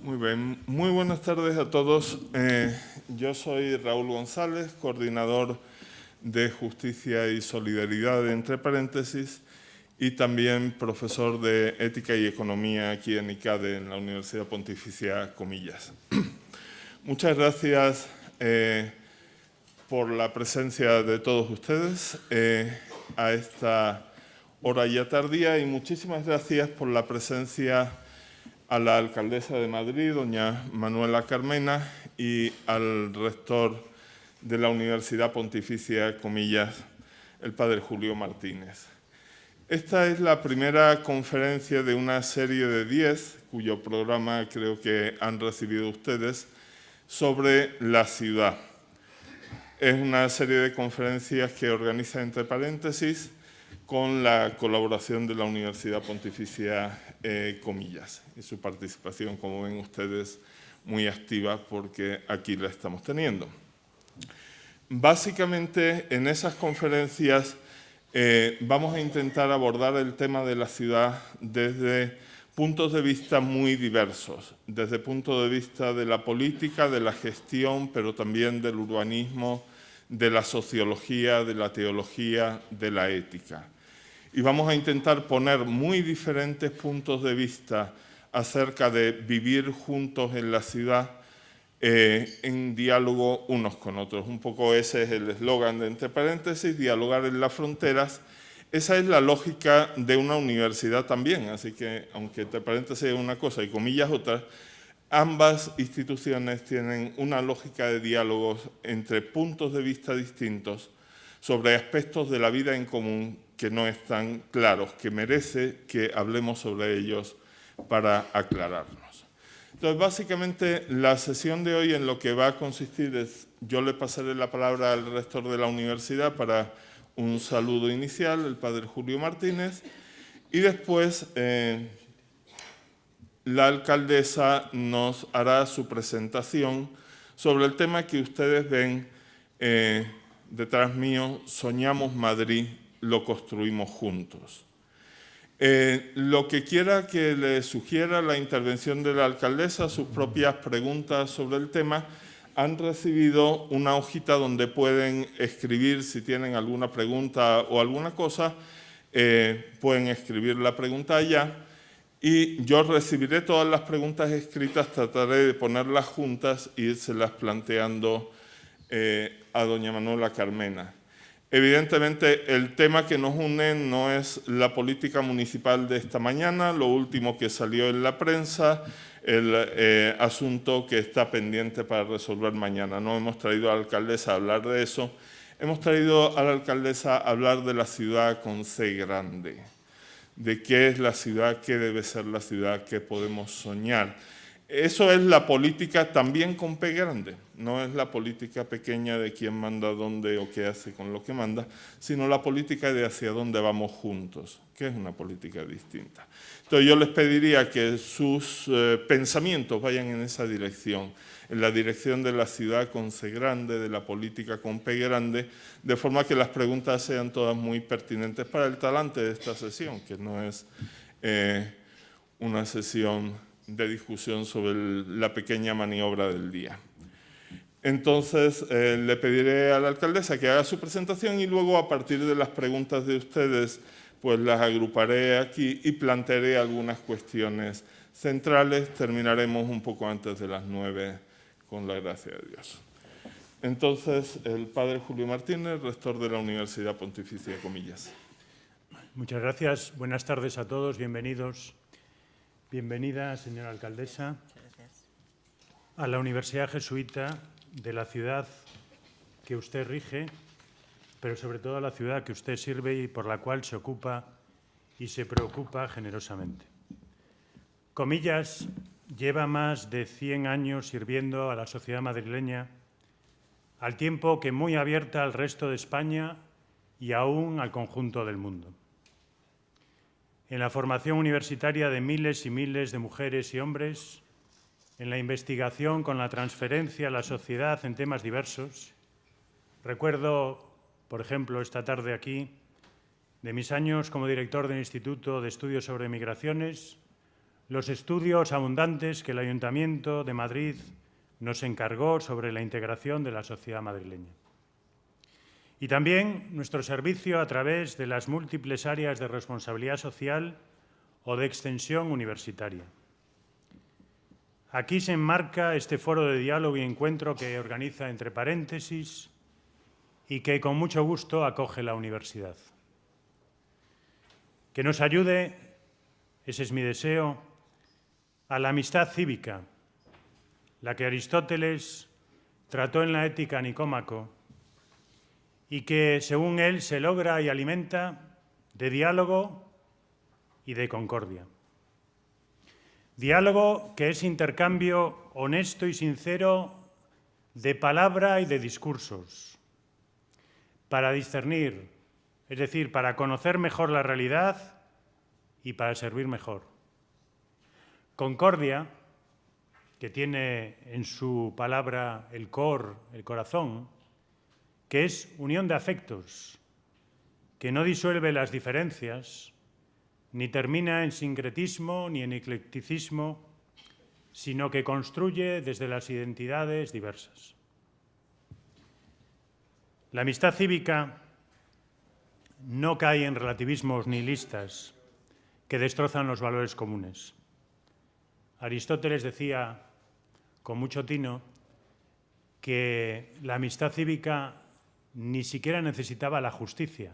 Muy bien, muy buenas tardes a todos. Yo soy Raúl González, coordinador de Justicia y Solidaridad, entre paréntesis, y también profesor de Ética y Economía aquí en ICADE, en la Universidad Pontificia Comillas. Muchas gracias por la presencia de todos ustedes a esta hora ya tardía, y muchísimas gracias por la presencia a la alcaldesa de Madrid, doña Manuela Carmena, y al rector de la Universidad Pontificia Comillas, el padre Julio Martínez. Esta es la primera conferencia de una serie de 10, cuyo programa creo que han recibido ustedes, sobre la ciudad. Es una serie de conferencias que organiza, entre paréntesis, con la colaboración de la Universidad Pontificia Comillas, y su participación, como ven ustedes, muy activa, porque aquí la estamos teniendo. Básicamente, en esas conferencias vamos a intentar abordar el tema de la ciudad desde puntos de vista muy diversos, desde el punto de vista de la política, de la gestión, pero también del urbanismo, de la sociología, de la teología, de la ética. Y vamos a intentar poner muy diferentes puntos de vista acerca de vivir juntos en la ciudad en diálogo unos con otros. Un poco ese es el eslogan de entre paréntesis, dialogar en las fronteras. Esa es la lógica de una universidad también, así que aunque entre paréntesis es una cosa y comillas otra, ambas instituciones tienen una lógica de diálogos entre puntos de vista distintos sobre aspectos de la vida en común que no están claros, que merece que hablemos sobre ellos para aclararnos. Entonces, básicamente, la sesión de hoy en lo que va a consistir es, yo le pasaré la palabra al rector de la universidad para un saludo inicial, el padre Julio Martínez, y después la alcaldesa nos hará su presentación sobre el tema que ustedes ven detrás mío, Soñamos Madrid, lo construimos juntos. Lo que quiera que le sugiera la intervención de la alcaldesa, sus propias preguntas sobre el tema, han recibido una hojita donde pueden escribir si tienen alguna pregunta o alguna cosa, pueden escribir la pregunta allá, y yo recibiré todas las preguntas escritas, trataré de ponerlas juntas e irselas planteando a doña Manuela Carmena. Evidentemente, el tema que nos une no es la política municipal de esta mañana, lo último que salió en la prensa, el asunto que está pendiente para resolver mañana. No hemos traído a la alcaldesa a hablar de eso, hemos traído a la alcaldesa a hablar de la ciudad con C grande, de qué es la ciudad, qué debe ser la ciudad, qué podemos soñar. Eso es la política también con P grande, no es la política pequeña de quién manda dónde o qué hace con lo que manda, sino la política de hacia dónde vamos juntos, que es una política distinta. Entonces yo les pediría que sus pensamientos vayan en esa dirección, en la dirección de la ciudad con C grande, de la política con P grande, de forma que las preguntas sean todas muy pertinentes para el talante de esta sesión, que no es una sesión de discusión sobre la pequeña maniobra del día. Entonces, le pediré a la alcaldesa que haga su presentación y luego, a partir de las preguntas de ustedes, pues las agruparé aquí y plantearé algunas cuestiones centrales. Terminaremos un poco antes de las 9, con la gracia de Dios. Entonces, el padre Julio Martínez, rector de la Universidad Pontificia Comillas. Muchas gracias. Buenas tardes a todos. Bienvenidos. Bienvenida, señora alcaldesa, a la Universidad Jesuita de la ciudad que usted rige, pero sobre todo a la ciudad que usted sirve y por la cual se ocupa y se preocupa generosamente. Comillas lleva más de 100 años sirviendo a la sociedad madrileña, al tiempo que muy abierta al resto de España y aún al conjunto del mundo. En la formación universitaria de miles y miles de mujeres y hombres, en la investigación con la transferencia a la sociedad en temas diversos. Recuerdo, por ejemplo, esta tarde aquí, de mis años como director del Instituto de Estudios sobre Migraciones, los estudios abundantes que el Ayuntamiento de Madrid nos encargó sobre la integración de la sociedad madrileña. Y también nuestro servicio a través de las múltiples áreas de responsabilidad social o de extensión universitaria. Aquí se enmarca este foro de diálogo y encuentro que organiza Entre Paréntesis y que con mucho gusto acoge la universidad. Que nos ayude, ese es mi deseo, a la amistad cívica, la que Aristóteles trató en la Ética a Nicómaco y que, según él, se logra y alimenta de diálogo y de concordia. Diálogo que es intercambio honesto y sincero de palabra y de discursos, para discernir, es decir, para conocer mejor la realidad y para servir mejor. Concordia, que tiene en su palabra el cor, el corazón, que es unión de afectos, que no disuelve las diferencias, ni termina en sincretismo ni en eclecticismo, sino que construye desde las identidades diversas. La amistad cívica no cae en relativismos nihilistas que destrozan los valores comunes. Aristóteles decía, con mucho tino, que la amistad cívica ni siquiera necesitaba la justicia,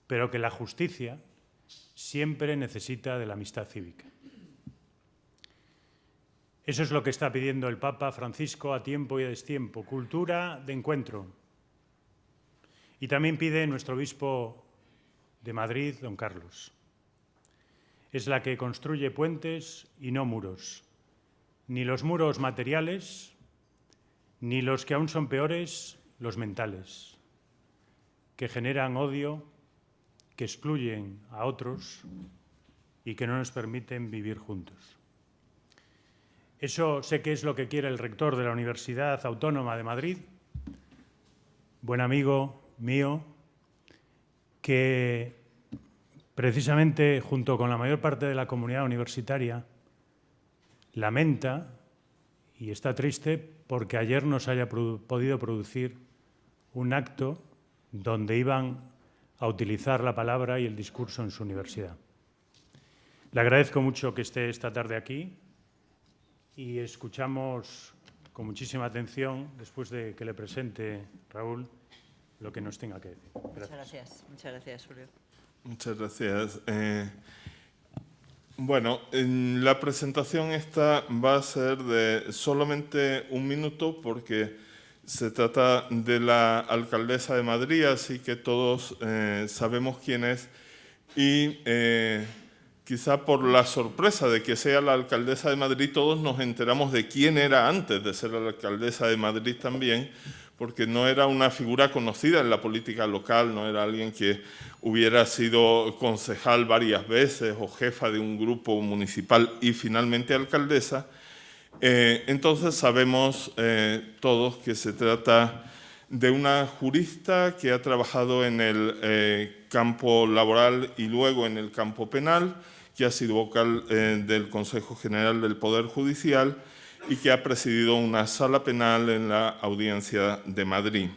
pero que la justicia siempre necesita de la amistad cívica. Eso es lo que está pidiendo el Papa Francisco a tiempo y a destiempo, cultura de encuentro. Y también pide nuestro obispo de Madrid, don Carlos. Es la que construye puentes y no muros, ni los muros materiales, ni los que aún son peores, los mentales, que generan odio, que excluyen a otros y que no nos permiten vivir juntos. Eso sé que es lo que quiere el rector de la Universidad Autónoma de Madrid, buen amigo mío, que precisamente junto con la mayor parte de la comunidad universitaria lamenta y está triste porque ayer no se haya podido producir un acto donde iban a utilizar la palabra y el discurso en su universidad. Le agradezco mucho que esté esta tarde aquí y escuchamos con muchísima atención, después de que le presente Raúl, lo que nos tenga que decir. Gracias. Muchas gracias, Julio. Muchas gracias. Bueno, la presentación esta va a ser de solamente un minuto porque se trata de la alcaldesa de Madrid, así que todos sabemos quién es y quizá por la sorpresa de que sea la alcaldesa de Madrid, todos nos enteramos de quién era antes de ser la alcaldesa de Madrid también, porque no era una figura conocida en la política local, no era alguien que hubiera sido concejal varias veces o jefa de un grupo municipal y finalmente alcaldesa. Entonces sabemos todos que se trata de una jurista que ha trabajado en el campo laboral y luego en el campo penal, que ha sido vocal del Consejo General del Poder Judicial y que ha presidido una sala penal en la Audiencia de Madrid.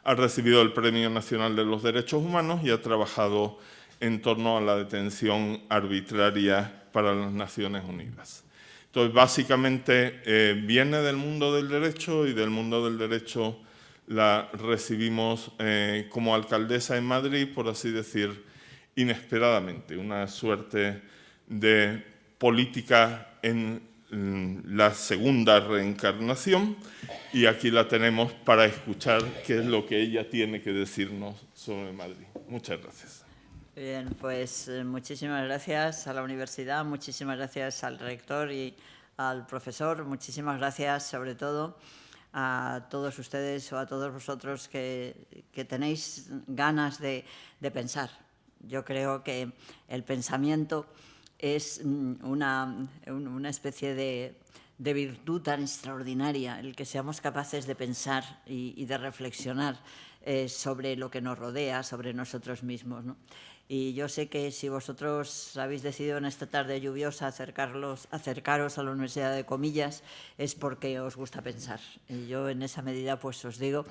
Ha recibido el Premio Nacional de los Derechos Humanos y ha trabajado en torno a la detención arbitraria para las Naciones Unidas. Entonces, básicamente, viene del mundo del derecho y del mundo del derecho la recibimos como alcaldesa en Madrid, por así decir, inesperadamente. Una suerte de política en la segunda reencarnación y aquí la tenemos para escuchar qué es lo que ella tiene que decirnos sobre Madrid. Muchas gracias. Bien, pues muchísimas gracias a la universidad, muchísimas gracias al rector y al profesor, muchísimas gracias sobre todo a todos ustedes o a todos vosotros que tenéis ganas de pensar. Yo creo que el pensamiento es una especie de virtud tan extraordinaria, el que seamos capaces de pensar y de reflexionar sobre lo que nos rodea, sobre nosotros mismos, ¿no? Y yo sé que si vosotros habéis decidido en esta tarde lluviosa acercaros a la Universidad de Comillas es porque os gusta pensar. Y yo en esa medida pues os digo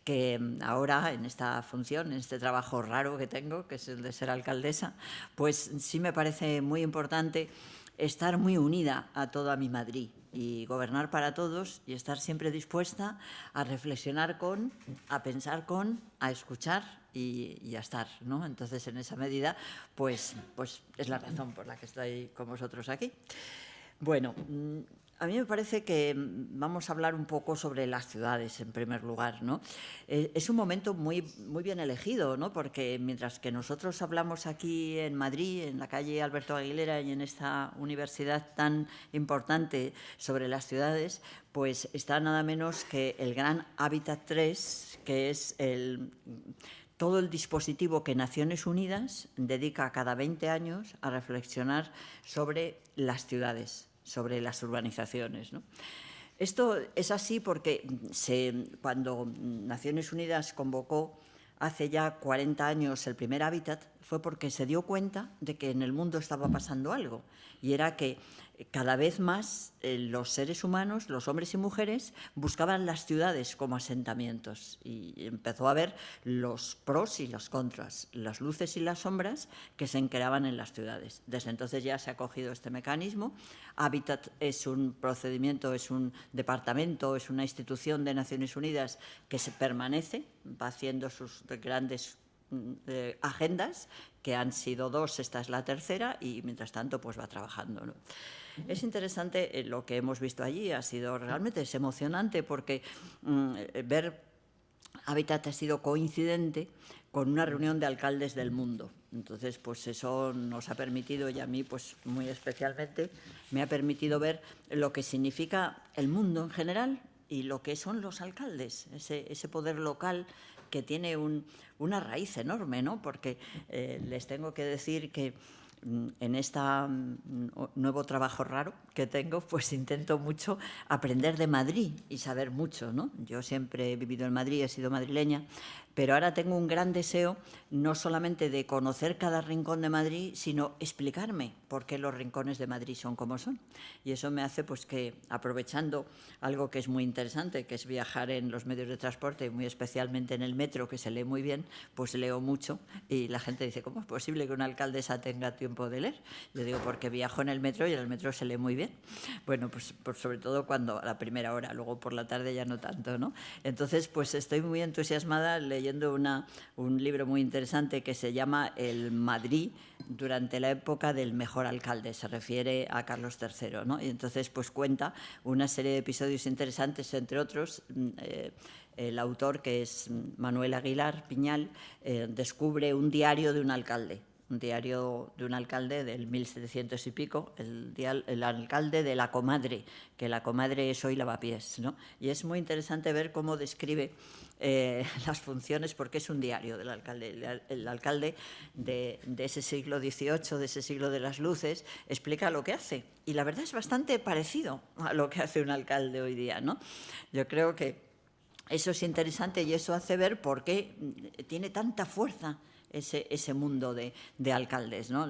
que ahora en esta función, en este trabajo raro que tengo, que es el de ser alcaldesa, pues sí me parece muy importante estar muy unida a toda mi Madrid y gobernar para todos y estar siempre dispuesta a reflexionar con, a pensar con, a escuchar y a estar, ¿no? Entonces, en esa medida, pues es la razón por la que estoy con vosotros aquí. Bueno, a mí me parece que vamos a hablar un poco sobre las ciudades, en primer lugar, ¿no? Es un momento muy bien elegido, ¿no? Porque mientras que nosotros hablamos aquí en Madrid, en la calle Alberto Aguilera y en esta universidad tan importante sobre las ciudades, pues está nada menos que el gran Hábitat 3, que es todo el dispositivo que Naciones Unidas dedica cada 20 años a reflexionar sobre las ciudades, sobre las urbanizaciones, ¿no? Esto es así porque cuando Naciones Unidas convocó hace ya 40 años el primer Hábitat, fue porque se dio cuenta de que en el mundo estaba pasando algo, y era que cada vez más los seres humanos, los hombres y mujeres, buscaban las ciudades como asentamientos y empezó a ver los pros y los contras, las luces y las sombras que se encreaban en las ciudades. Desde entonces ya se ha cogido este mecanismo. Hábitat es un procedimiento, es un departamento, es una institución de Naciones Unidas que se permanece, va haciendo sus grandes agendas, que han sido 2, esta es la tercera, y mientras tanto pues va trabajando, ¿no? Es interesante lo que hemos visto allí, realmente es emocionante porque ver Hábitat ha sido coincidente con una reunión de alcaldes del mundo. Entonces, pues eso nos ha permitido, y a mí pues muy especialmente, me ha permitido ver lo que significa el mundo en general y lo que son los alcaldes, ese poder local que tiene una raíz enorme, ¿no? Porque les tengo que decir que en este nuevo trabajo raro que tengo, pues intento mucho aprender de Madrid y saber mucho, ¿no? Yo siempre he vivido en Madrid, he sido madrileña, pero ahora tengo un gran deseo no solamente de conocer cada rincón de Madrid, sino explicarme por qué los rincones de Madrid son como son. Y eso me hace pues que, aprovechando algo que es muy interesante, que es viajar en los medios de transporte, muy especialmente en el metro, que se lee muy bien, pues leo mucho y la gente dice, ¿cómo es posible que una alcaldesa tenga tiempo de leer? Yo digo, porque viajo en el metro y en el metro se lee muy bien. Bueno, pues sobre todo cuando a la primera hora, luego por la tarde ya no tanto, ¿no? Entonces, pues estoy muy entusiasmada leyendo un libro muy interesante que se llama El Madrid durante la época del mejor alcalde, se refiere a Carlos III, ¿no? Y entonces pues cuenta una serie de episodios interesantes, entre otros, el autor, que es Manuel Aguilar Piñal, descubre un diario de un alcalde del 1700 y pico, el alcalde de La Comadre, que La Comadre es hoy Lavapiés, ¿no? Y es muy interesante ver cómo describe las funciones, porque es un diario del alcalde. El alcalde de ese siglo XVIII, de ese siglo de las luces, explica lo que hace. Y la verdad es bastante parecido a lo que hace un alcalde hoy día, ¿no? Yo creo que eso es interesante y eso hace ver por qué tiene tanta fuerza ese mundo de alcaldes, ¿no?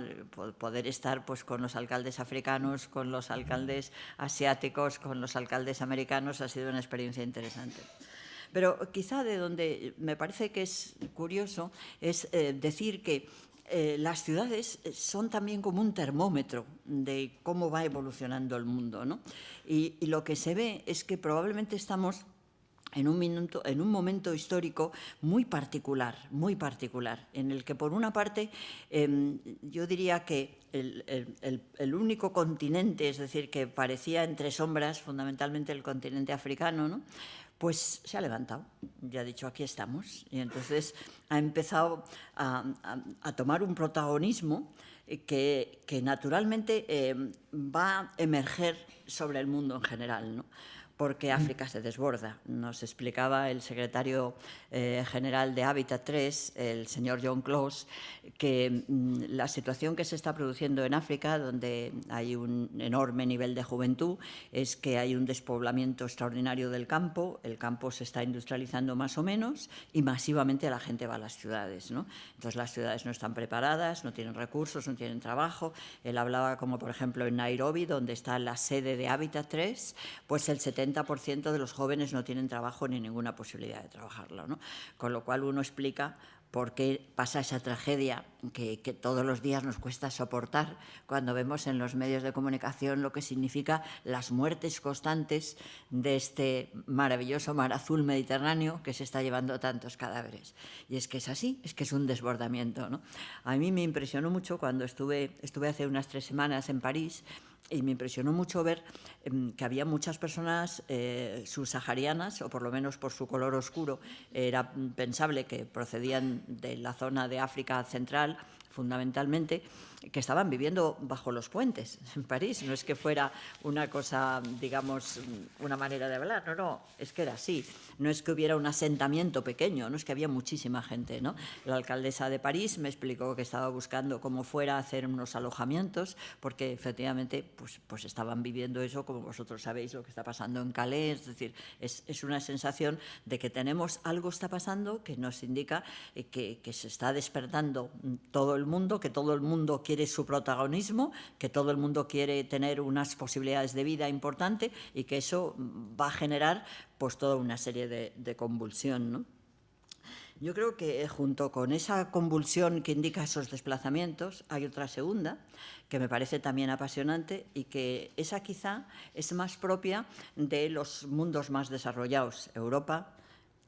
Poder estar pues con los alcaldes africanos, con los alcaldes asiáticos, con los alcaldes americanos, ha sido una experiencia interesante. Pero quizá de donde me parece que es curioso es decir que las ciudades son también como un termómetro de cómo va evolucionando el mundo, ¿no? Y lo que se ve es que probablemente estamos en un momento histórico muy particular, en el que, por una parte, yo diría que el único continente, es decir, que parecía entre sombras, fundamentalmente el continente africano, ¿no?, pues se ha levantado, ya ha dicho, aquí estamos. Y entonces ha empezado a tomar un protagonismo que naturalmente va a emerger sobre el mundo en general, ¿no? porque África se desborda. Nos explicaba el secretario general de Habitat 3, el señor John Close, que la situación que se está produciendo en África, donde hay un enorme nivel de juventud, es que hay un despoblamiento extraordinario del campo, el campo se está industrializando más o menos y masivamente la gente va a las ciudades, ¿no? Entonces las ciudades no están preparadas, no tienen recursos, no tienen trabajo. Él hablaba como, por ejemplo, en Nairobi, donde está la sede de Habitat 3, pues el 70% de los jóvenes no tienen trabajo ni ninguna posibilidad de trabajarlo, ¿no? Con lo cual uno explica por qué pasa esa tragedia que todos los días nos cuesta soportar cuando vemos en los medios de comunicación lo que significa las muertes constantes de este maravilloso mar azul Mediterráneo que se está llevando tantos cadáveres. Y es que es así, es que es un desbordamiento, ¿no? A mí me impresionó mucho cuando estuve hace unas 3 semanas en París, y me impresionó mucho ver que había muchas personas subsaharianas, o por lo menos por su color oscuro, era pensable que procedían de la zona de África Central, fundamentalmente, que estaban viviendo bajo los puentes en París. No es que fuera una cosa, digamos, una manera de hablar, no, es que era así. No es que hubiera un asentamiento pequeño, no es que había muchísima gente, ¿no? La alcaldesa de París me explicó que estaba buscando cómo fuera a hacer unos alojamientos, porque efectivamente pues estaban viviendo eso, como vosotros sabéis lo que está pasando en Calais. Es decir, es una sensación de que tenemos algo está pasando que nos indica que se está despertando todo el mundo, que todo el mundo quiere su protagonismo, que todo el mundo quiere tener unas posibilidades de vida importantes y que eso va a generar pues toda una serie de convulsión, ¿no? Yo creo que junto con esa convulsión que indica esos desplazamientos hay otra segunda que me parece también apasionante y que esa quizá es más propia de los mundos más desarrollados, Europa,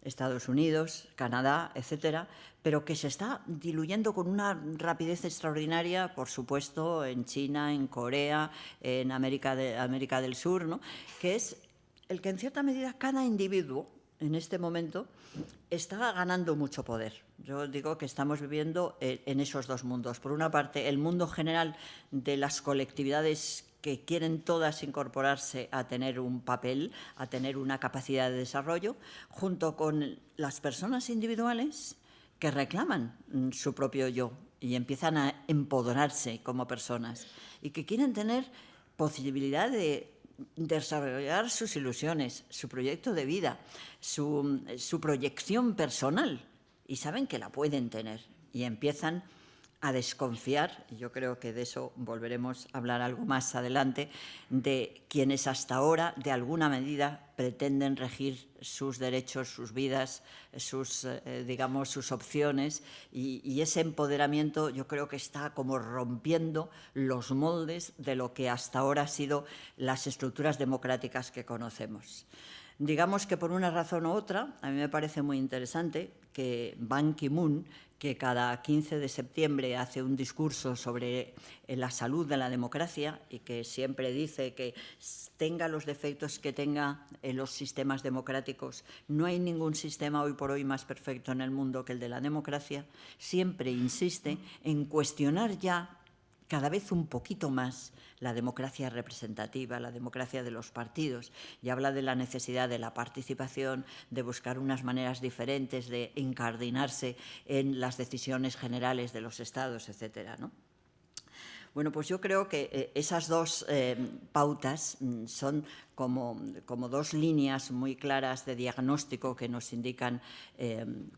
Estados Unidos, Canadá, etcétera, pero que se está diluyendo con una rapidez extraordinaria, por supuesto, en China, en Corea, en América del Sur, ¿no? Que es el que en cierta medida cada individuo en este momento está ganando mucho poder. Yo digo que estamos viviendo en esos dos mundos. Por una parte, el mundo general de las colectividades que quieren todas incorporarse a tener un papel, a tener una capacidad de desarrollo, junto con las personas individuales que reclaman su propio yo y empiezan a empoderarse como personas y que quieren tener posibilidad de desarrollar sus ilusiones, su proyecto de vida, su proyección personal, y saben que la pueden tener y empiezan a desconfiar, y yo creo que de eso volveremos a hablar algo más adelante, de quienes hasta ahora, de alguna medida, pretenden regir sus derechos, sus vidas, digamos, sus opciones, y ese empoderamiento yo creo que está como rompiendo los moldes de lo que hasta ahora han sido las estructuras democráticas que conocemos. Digamos que por una razón u otra, a mí me parece muy interesante que Ban Ki-moon, que cada 15 de septiembre hace un discurso sobre la salud de la democracia y que siempre dice que tenga los defectos que tenga en los sistemas democráticos, no hay ningún sistema hoy por hoy más perfecto en el mundo que el de la democracia, siempre insiste en cuestionar ya cada vez un poquito más la democracia representativa, la democracia de los partidos, y habla de la necesidad de la participación, de buscar unas maneras diferentes de incardinarse en las decisiones generales de los estados, etcétera, ¿no? Bueno, pues yo creo que esas dos pautas son como dos líneas muy claras de diagnóstico que nos indican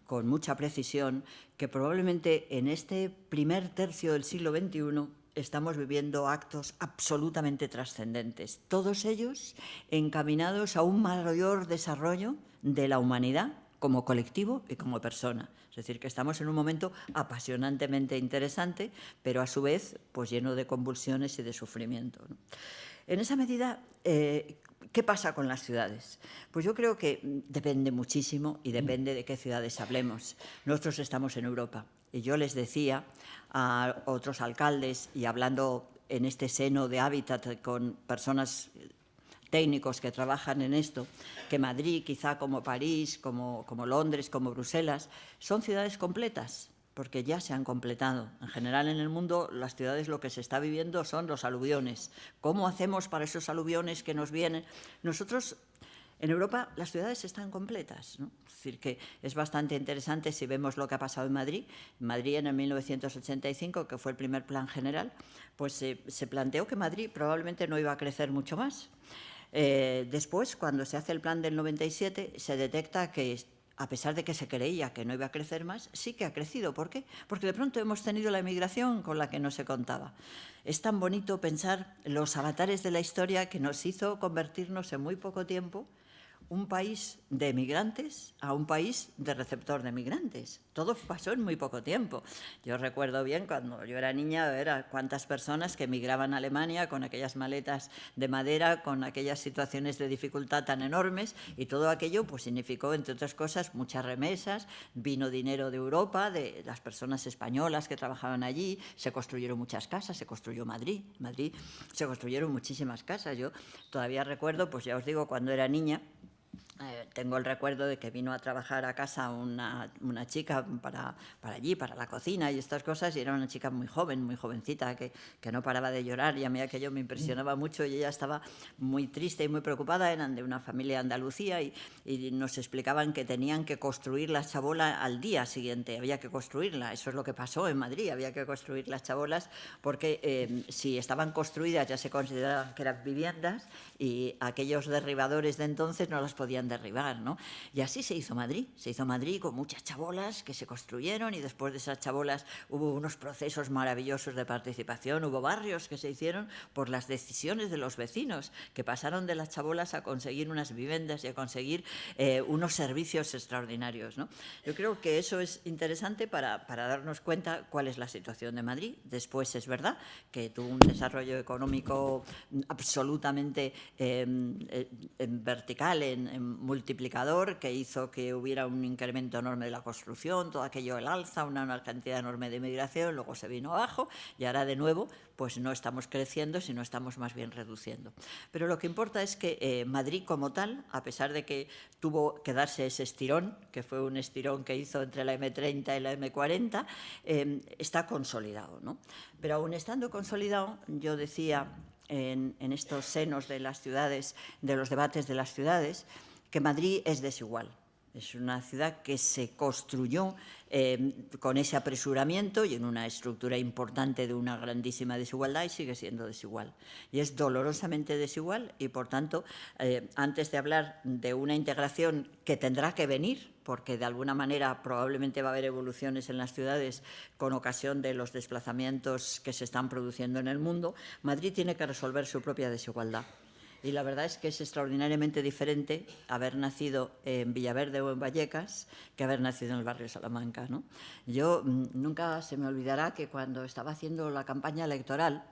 con mucha precisión que probablemente en este primer tercio del siglo XXI estamos viviendo actos absolutamente trascendentes, todos ellos encaminados a un mayor desarrollo de la humanidad como colectivo y como persona. Es decir, que estamos en un momento apasionantemente interesante, pero a su vez pues lleno de convulsiones y de sufrimiento, ¿no? En esa medida, ¿qué pasa con las ciudades? Pues yo creo que depende muchísimo y depende de qué ciudades hablemos. Nosotros estamos en Europa y yo les decía a otros alcaldes y hablando en este seno de Habitat con personas técnicos que trabajan en esto, que Madrid, quizá como París, como Londres, como Bruselas, son ciudades completas, porque ya se han completado. En general, en el mundo, las ciudades lo que se está viviendo son los aluviones. ¿Cómo hacemos para esos aluviones que nos vienen? Nosotros En Europa las ciudades están completas, ¿no? Es decir, que es bastante interesante si vemos lo que ha pasado en Madrid. En Madrid, en el 1985, que fue el primer plan general, pues se planteó que Madrid probablemente no iba a crecer mucho más. Después, cuando se hace el plan del 97, se detecta que, a pesar de que se creía que no iba a crecer más, sí que ha crecido. ¿Por qué? Porque de pronto hemos tenido la emigración con la que no se contaba. Es tan bonito pensar los avatares de la historia que nos hizo convertirnos en muy poco tiempo un país de emigrantes a un país de receptor de migrantes. Todo pasó en muy poco tiempo. Yo recuerdo bien cuando yo era niña, ver cuántas personas que emigraban a Alemania con aquellas maletas de madera, con aquellas situaciones de dificultad tan enormes, y todo aquello pues significó, entre otras cosas, muchas remesas, vino dinero de Europa, de las personas españolas que trabajaban allí, se construyeron muchas casas, se construyó Madrid. En Madrid se construyeron muchísimas casas. Yo todavía recuerdo, pues ya os digo, cuando era niña, tengo el recuerdo de que vino a trabajar a casa una chica para allí, para la cocina y estas cosas, y era una chica muy joven, muy jovencita, que no paraba de llorar, y a mí aquello me impresionaba mucho, y ella estaba muy triste y muy preocupada. Eran de una familia de Andalucía y nos explicaban que tenían que construir la chabola al día siguiente, había que construirla. Eso es lo que pasó en Madrid, había que construir las chabolas porque si estaban construidas ya se consideraban que eran viviendas, y aquellos derribadores de entonces no las podían derribar, ¿no? Y así se hizo Madrid con muchas chabolas que se construyeron, y después de esas chabolas hubo unos procesos maravillosos de participación, hubo barrios que se hicieron por las decisiones de los vecinos, que pasaron de las chabolas a conseguir unas viviendas y a conseguir unos servicios extraordinarios, ¿no? Yo creo que eso es interesante para darnos cuenta cuál es la situación de Madrid. Después es verdad que tuvo un desarrollo económico absolutamente vertical, en multiplicador, que hizo que hubiera un incremento enorme de la construcción, todo aquello el alza, una cantidad enorme de inmigración, luego se vino abajo, y ahora de nuevo pues no estamos creciendo, sino estamos más bien reduciendo. Pero lo que importa es que Madrid como tal, a pesar de que tuvo que darse ese estirón, que fue un estirón que hizo entre la M30 y la M40, está consolidado, ¿no? Pero aún estando consolidado, yo decía en estos senos de las ciudades, de los debates de las ciudades, que Madrid es desigual. Es una ciudad que se construyó con ese apresuramiento y en una estructura importante de una grandísima desigualdad, y sigue siendo desigual. Y es dolorosamente desigual, y por tanto, antes de hablar de una integración que tendrá que venir, porque de alguna manera probablemente va a haber evoluciones en las ciudades con ocasión de los desplazamientos que se están produciendo en el mundo, Madrid tiene que resolver su propia desigualdad. Y la verdad es que es extraordinariamente diferente haber nacido en Villaverde o en Vallecas que haber nacido en el barrio Salamanca, ¿no? Yo nunca se me olvidará que cuando estaba haciendo la campaña electoral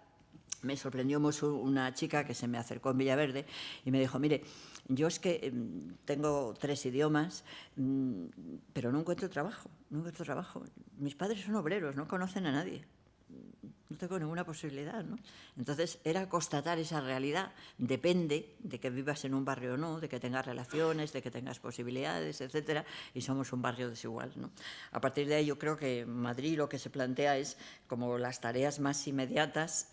me sorprendió mucho una chica que se me acercó en Villaverde y me dijo: mire, yo es que tengo 3 idiomas, pero no encuentro trabajo, no encuentro trabajo. Mis padres son obreros, no conocen a nadie. No tengo ninguna posibilidad, ¿no? Entonces, era constatar esa realidad. Depende de que vivas en un barrio o no, de que tengas relaciones, de que tengas posibilidades, etcétera, y somos un barrio desigual, ¿no? A partir de ahí, yo creo que Madrid lo que se plantea es, como las tareas más inmediatas,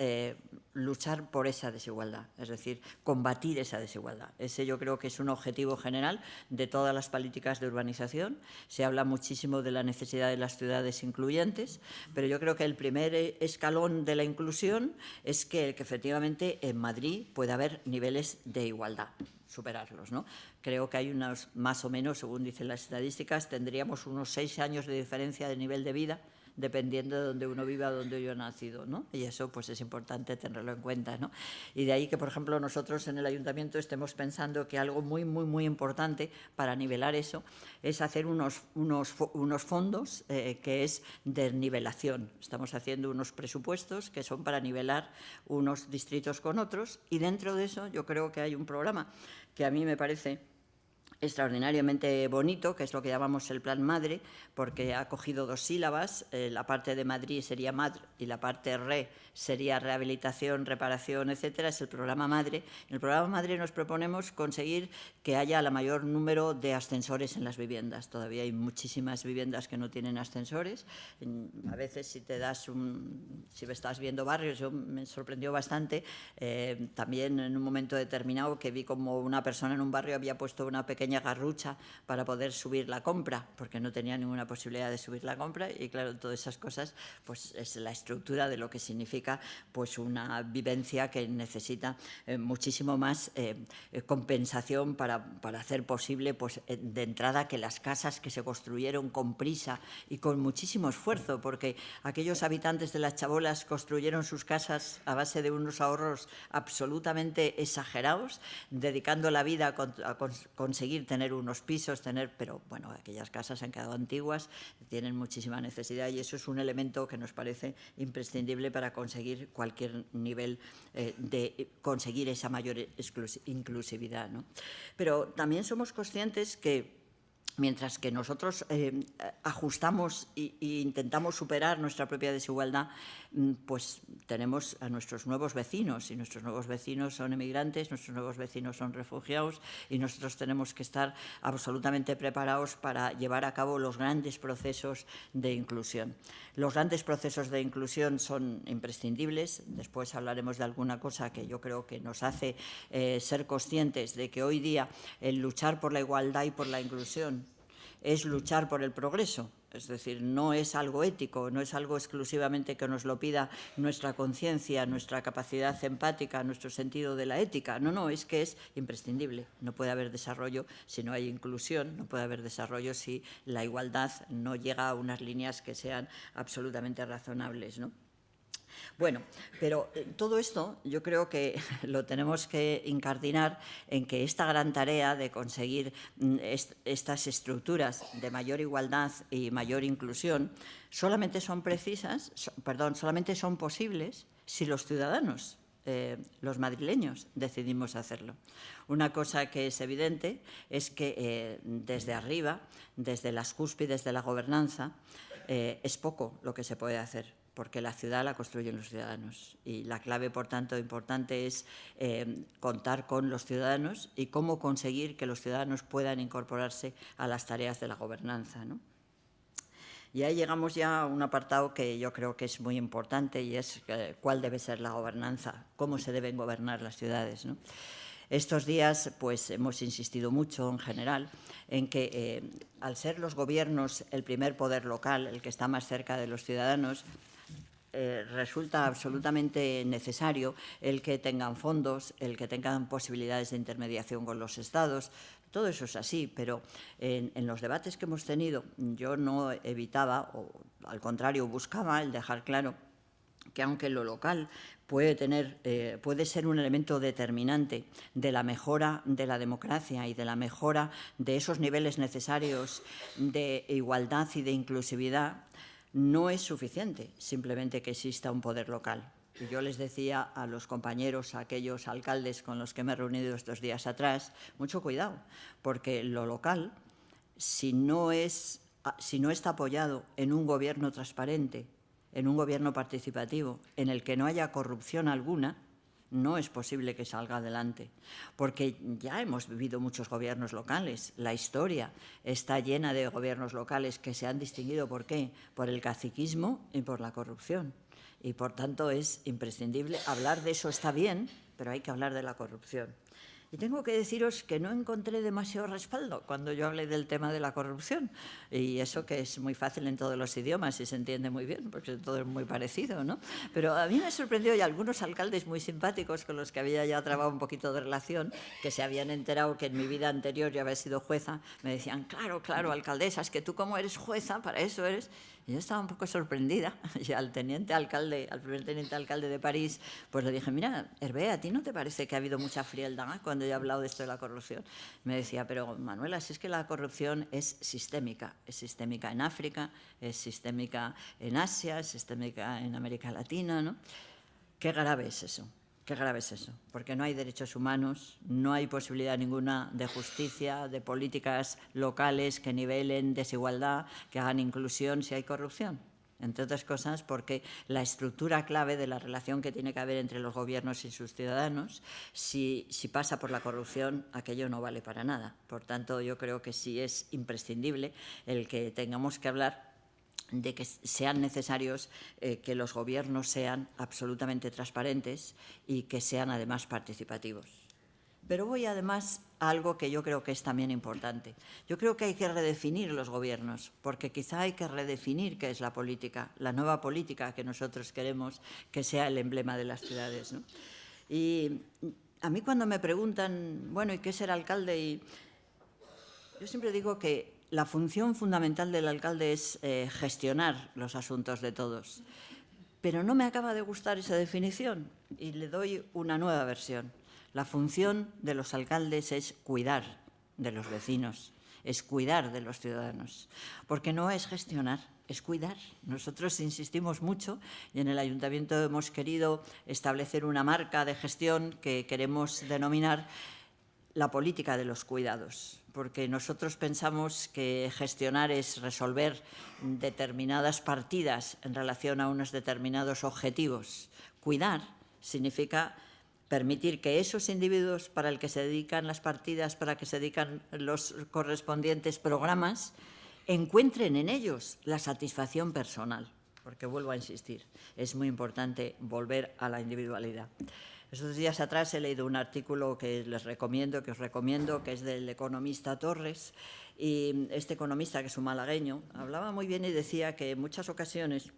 luchar por esa desigualdad, es decir, combatir esa desigualdad. Ese yo creo que es un objetivo general de todas las políticas de urbanización. Se habla muchísimo de la necesidad de las ciudades incluyentes, pero yo creo que el primer escalón de la inclusión es que efectivamente en Madrid puede haber niveles de igualdad, superarlos, ¿no? Creo que hay unos, más o menos, según dicen las estadísticas, tendríamos unos 6 años de diferencia de nivel de vida, dependiendo de donde uno viva, donde yo he nacido, ¿no? Y eso pues es importante tenerlo en cuenta, ¿no? Y de ahí que, por ejemplo, nosotros en el Ayuntamiento estemos pensando que algo muy, muy, muy importante para nivelar eso es hacer unos fondos que es de nivelación. Estamos haciendo unos presupuestos que son para nivelar unos distritos con otros, y dentro de eso yo creo que hay un programa que a mí me parece extraordinariamente bonito, que es lo que llamamos el Plan Madre, porque ha cogido 2 sílabas, la parte de Madrid sería MADR y la parte RE sería rehabilitación, reparación, etcétera, es el programa Madre. En el programa Madre nos proponemos conseguir que haya el mayor número de ascensores en las viviendas. Todavía hay muchísimas viviendas que no tienen ascensores. A veces si me estás viendo barrios, me sorprendió bastante, también en un momento determinado que vi como una persona en un barrio había puesto una pequeña garrucha para poder subir la compra, porque no tenía ninguna posibilidad de subir la compra, y claro, todas esas cosas pues es la estructura de lo que significa pues una vivencia que necesita muchísimo más compensación para hacer posible pues de entrada que las casas que se construyeron con prisa y con muchísimo esfuerzo, porque aquellos habitantes de Las Chabolas construyeron sus casas a base de unos ahorros absolutamente exagerados, dedicando la vida a conseguir tener unos pisos, pero bueno, aquellas casas han quedado antiguas, tienen muchísima necesidad, y eso es un elemento que nos parece imprescindible para conseguir cualquier nivel de conseguir esa mayor inclusividad, ¿no? Pero también somos conscientes que mientras que nosotros ajustamos e intentamos superar nuestra propia desigualdad, pues tenemos a nuestros nuevos vecinos, y nuestros nuevos vecinos son emigrantes, nuestros nuevos vecinos son refugiados, y nosotros tenemos que estar absolutamente preparados para llevar a cabo los grandes procesos de inclusión. Los grandes procesos de inclusión son imprescindibles. Después hablaremos de alguna cosa que yo creo que nos hace ser conscientes de que hoy día el luchar por la igualdad y por la inclusión es luchar por el progreso. Es decir, no es algo ético, no es algo exclusivamente que nos lo pida nuestra conciencia, nuestra capacidad empática, nuestro sentido de la ética. No, es que es imprescindible. No puede haber desarrollo si no hay inclusión, no puede haber desarrollo si la igualdad no llega a unas líneas que sean absolutamente razonables, ¿no? Bueno, pero todo esto yo creo que lo tenemos que incardinar en que esta gran tarea de conseguir estas estructuras de mayor igualdad y mayor inclusión solamente son posibles si los ciudadanos, los madrileños, decidimos hacerlo. Una cosa que es evidente es que desde arriba, desde las cúspides de la gobernanza, es poco lo que se puede hacer, porque la ciudad la construyen los ciudadanos, y la clave, por tanto, importante es contar con los ciudadanos y cómo conseguir que los ciudadanos puedan incorporarse a las tareas de la gobernanza, ¿no? Y ahí llegamos ya a un apartado que yo creo que es muy importante, y es cuál debe ser la gobernanza, cómo se deben gobernar las ciudades, ¿no? Estos días pues, hemos insistido mucho, en general, en que al ser los gobiernos el primer poder local, el que está más cerca de los ciudadanos, resulta absolutamente necesario el que tengan fondos, el que tengan posibilidades de intermediación con los estados. Todo eso es así, pero en los debates que hemos tenido yo no evitaba, o al contrario buscaba el dejar claro que aunque lo local puede ser un elemento determinante de la mejora de la democracia y de la mejora de esos niveles necesarios de igualdad y de inclusividad, no es suficiente simplemente que exista un poder local. Y yo les decía a los compañeros, a aquellos alcaldes con los que me he reunido estos días atrás, mucho cuidado, porque lo local, si no está apoyado en un gobierno transparente, en un gobierno participativo, en el que no haya corrupción alguna, no es posible que salga adelante, porque ya hemos vivido muchos gobiernos locales. La historia está llena de gobiernos locales que se han distinguido, ¿por qué? Por el caciquismo y por la corrupción. Y, por tanto, es imprescindible. Hablar de eso está bien, pero hay que hablar de la corrupción. Y tengo que deciros que no encontré demasiado respaldo cuando yo hablé del tema de la corrupción. Y eso que es muy fácil en todos los idiomas y se entiende muy bien, porque todo es muy parecido, ¿no? Pero a mí me sorprendió, y algunos alcaldes muy simpáticos con los que había ya trabado un poquito de relación, que se habían enterado que en mi vida anterior yo había sido jueza, me decían, claro, alcaldesa, es que tú como eres jueza, para eso eres... Y yo estaba un poco sorprendida, y al primer teniente alcalde de París, pues le dije, mira, Hervé, ¿a ti no te parece que ha habido mucha frialdad cuando yo he hablado de esto de la corrupción? Me decía, pero Manuela, si es que la corrupción es sistémica en África, es sistémica en Asia, es sistémica en América Latina, ¿no? Qué grave es eso. Qué grave es eso, porque no hay derechos humanos, no hay posibilidad ninguna de justicia, de políticas locales que nivelen desigualdad, que hagan inclusión si hay corrupción. Entre otras cosas, porque la estructura clave de la relación que tiene que haber entre los gobiernos y sus ciudadanos, si pasa por la corrupción, aquello no vale para nada. Por tanto, yo creo que sí es imprescindible el que tengamos que hablar de que sean necesarios que los gobiernos sean absolutamente transparentes y que sean además participativos. Pero voy además a algo que yo creo que es también importante. Yo creo que hay que redefinir los gobiernos, porque quizá hay que redefinir qué es la política, la nueva política que nosotros queremos que sea el emblema de las ciudades, ¿no? Y a mí cuando me preguntan, bueno, ¿y qué es ser alcalde? Yo siempre digo que la función fundamental del alcalde es gestionar los asuntos de todos. Pero no me acaba de gustar esa definición y le doy una nueva versión. La función de los alcaldes es cuidar de los vecinos, es cuidar de los ciudadanos, porque no es gestionar, es cuidar. Nosotros insistimos mucho y en el Ayuntamiento hemos querido establecer una marca de gestión que queremos denominar la política de los cuidados, porque nosotros pensamos que gestionar es resolver determinadas partidas en relación a unos determinados objetivos. Cuidar significa permitir que esos individuos para el que se dedican las partidas, para que se dedican los correspondientes programas, encuentren en ellos la satisfacción personal, porque vuelvo a insistir, es muy importante volver a la individualidad. Estos días atrás he leído un artículo que os recomiendo, que es del economista Torres, y este economista, que es un malagueño, hablaba muy bien y decía que en muchas ocasiones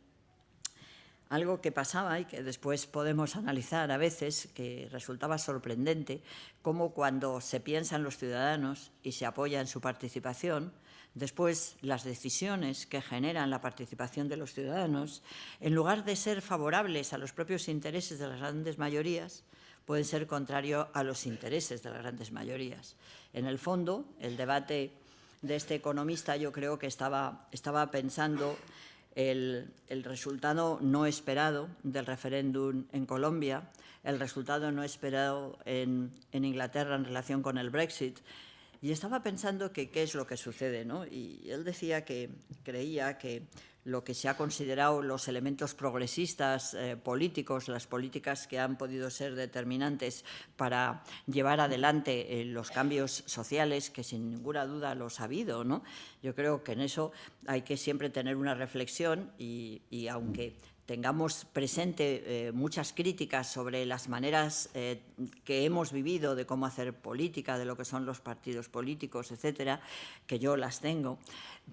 algo que pasaba y que después podemos analizar a veces, que resultaba sorprendente, cómo cuando se piensa en los ciudadanos y se apoya en su participación, después las decisiones que generan la participación de los ciudadanos, en lugar de ser favorables a los propios intereses de las grandes mayorías, pueden ser contrarios a los intereses de las grandes mayorías. En el fondo, el debate de este economista yo creo que estaba pensando el resultado no esperado del referéndum en Colombia, el resultado no esperado en Inglaterra en relación con el Brexit, y estaba pensando que qué es lo que sucede, ¿no? Y él decía que creía que lo que se ha considerado los elementos progresistas políticos, las políticas que han podido ser determinantes para llevar adelante los cambios sociales, que sin ninguna duda los ha habido, ¿no? Yo creo que en eso hay que siempre tener una reflexión y aunque tengamos presente muchas críticas sobre las maneras que hemos vivido de cómo hacer política, de lo que son los partidos políticos, etcétera, que yo las tengo,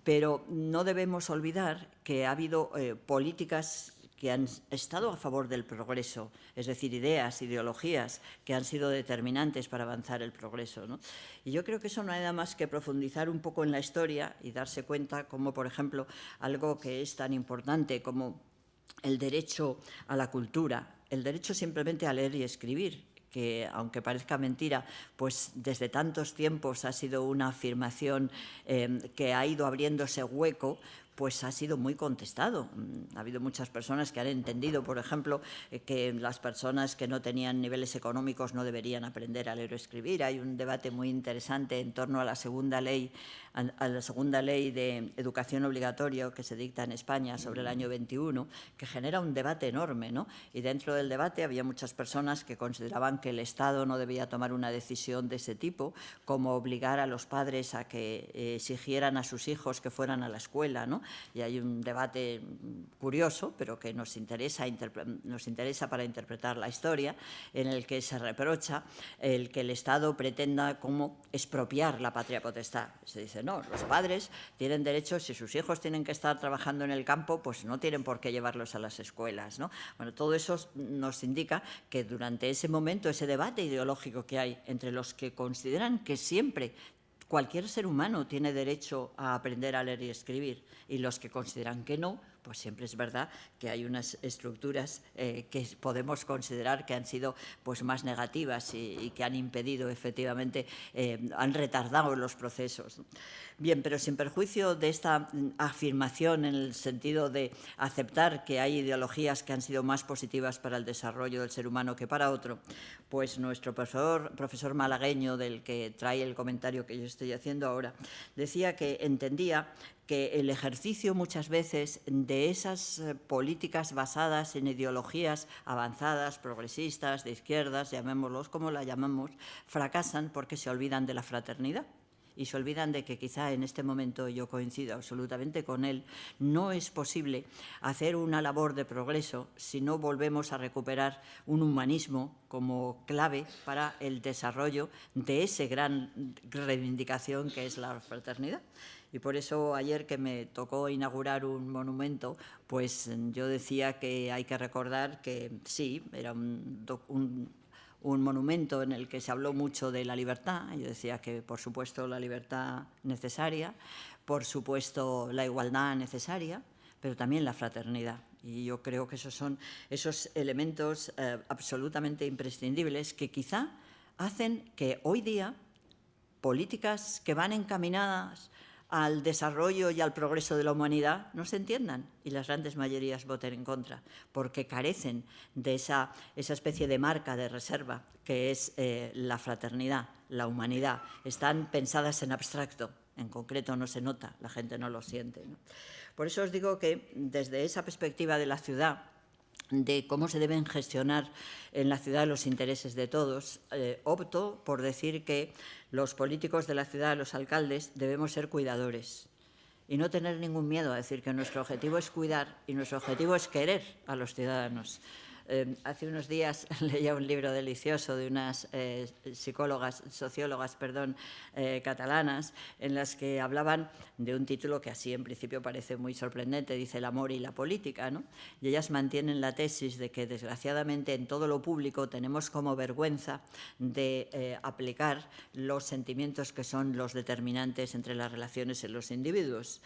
pero no debemos olvidar que ha habido políticas que han estado a favor del progreso, es decir, ideas, ideologías que han sido determinantes para avanzar el progreso, ¿no? Y yo creo que eso no hay nada más que profundizar un poco en la historia y darse cuenta como, por ejemplo, algo que es tan importante como el derecho a la cultura, el derecho simplemente a leer y escribir, que aunque parezca mentira, pues desde tantos tiempos ha sido una afirmación que ha ido abriéndose hueco, pues ha sido muy contestado. Ha habido muchas personas que han entendido, por ejemplo, que las personas que no tenían niveles económicos no deberían aprender a leer o escribir. Hay un debate muy interesante en torno a la segunda ley de educación obligatoria que se dicta en España sobre el año 21, que genera un debate enorme, ¿no? Y dentro del debate había muchas personas que consideraban que el Estado no debía tomar una decisión de ese tipo, como obligar a los padres a que exigieran a sus hijos que fueran a la escuela, ¿no? Y hay un debate curioso, pero que nos interesa para interpretar la historia, en el que se reprocha el que el Estado pretenda como expropiar la patria potestad. Se dice, no, los padres tienen derecho, si sus hijos tienen que estar trabajando en el campo, pues no tienen por qué llevarlos a las escuelas, ¿no? Bueno, todo eso nos indica que durante ese momento, ese debate ideológico que hay entre los que consideran que siempre cualquier ser humano tiene derecho a aprender a leer y escribir y los que consideran que no, pues siempre es verdad que hay unas estructuras que podemos considerar que han sido pues, más negativas y que han impedido efectivamente, han retardado los procesos. Bien, pero sin perjuicio de esta afirmación en el sentido de aceptar que hay ideologías que han sido más positivas para el desarrollo del ser humano que para otro, pues nuestro profesor malagueño, del que trae el comentario que yo estoy haciendo ahora, decía que entendía que el ejercicio muchas veces de esas políticas basadas en ideologías avanzadas, progresistas, de izquierdas, llamémoslos como la llamamos, fracasan porque se olvidan de la fraternidad. Y se olvidan de que quizá en este momento, yo coincido absolutamente con él, no es posible hacer una labor de progreso si no volvemos a recuperar un humanismo como clave para el desarrollo de esa gran reivindicación que es la fraternidad. Y por eso ayer que me tocó inaugurar un monumento, pues yo decía que hay que recordar que sí, era un monumento en el que se habló mucho de la libertad. Yo decía que, por supuesto, la libertad necesaria, por supuesto, la igualdad necesaria, pero también la fraternidad. Y yo creo que esos son esos elementos absolutamente imprescindibles que quizá hacen que hoy día políticas que van encaminadas al desarrollo y al progreso de la humanidad no se entiendan y las grandes mayorías voten en contra, porque carecen de esa especie de marca de reserva que es la fraternidad, la humanidad. Están pensadas en abstracto, en concreto no se nota, la gente no lo siente, ¿no? Por eso os digo que desde esa perspectiva de la ciudad, de cómo se deben gestionar en la ciudad los intereses de todos, opto por decir que los políticos de la ciudad, los alcaldes, debemos ser cuidadores y no tener ningún miedo a decir que nuestro objetivo es cuidar y nuestro objetivo es querer a los ciudadanos. Hace unos días leía un libro delicioso de unas sociólogas, catalanas, en las que hablaban de un título que así en principio parece muy sorprendente, dice El amor y la política, ¿no? Y ellas mantienen la tesis de que desgraciadamente en todo lo público tenemos como vergüenza de aplicar los sentimientos que son los determinantes entre las relaciones en los individuos.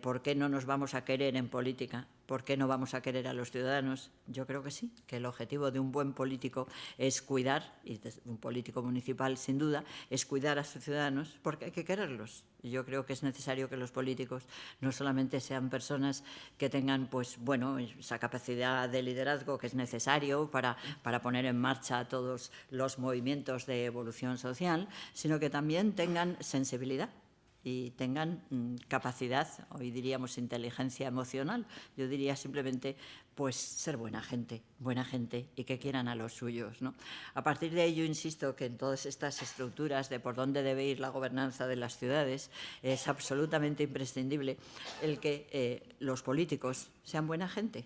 ¿Por qué no nos vamos a querer en política? ¿Por qué no vamos a querer a los ciudadanos? Yo creo que sí, que el objetivo de un buen político es cuidar, y de un político municipal sin duda, es cuidar a sus ciudadanos porque hay que quererlos. Y yo creo que es necesario que los políticos no solamente sean personas que tengan pues, bueno, esa capacidad de liderazgo que es necesario para poner en marcha todos los movimientos de evolución social, sino que también tengan sensibilidad y tengan capacidad, hoy diríamos inteligencia emocional, yo diría simplemente pues ser buena gente y que quieran a los suyos, ¿no? A partir de ello, insisto que en todas estas estructuras de por dónde debe ir la gobernanza de las ciudades es absolutamente imprescindible el que los políticos sean buena gente.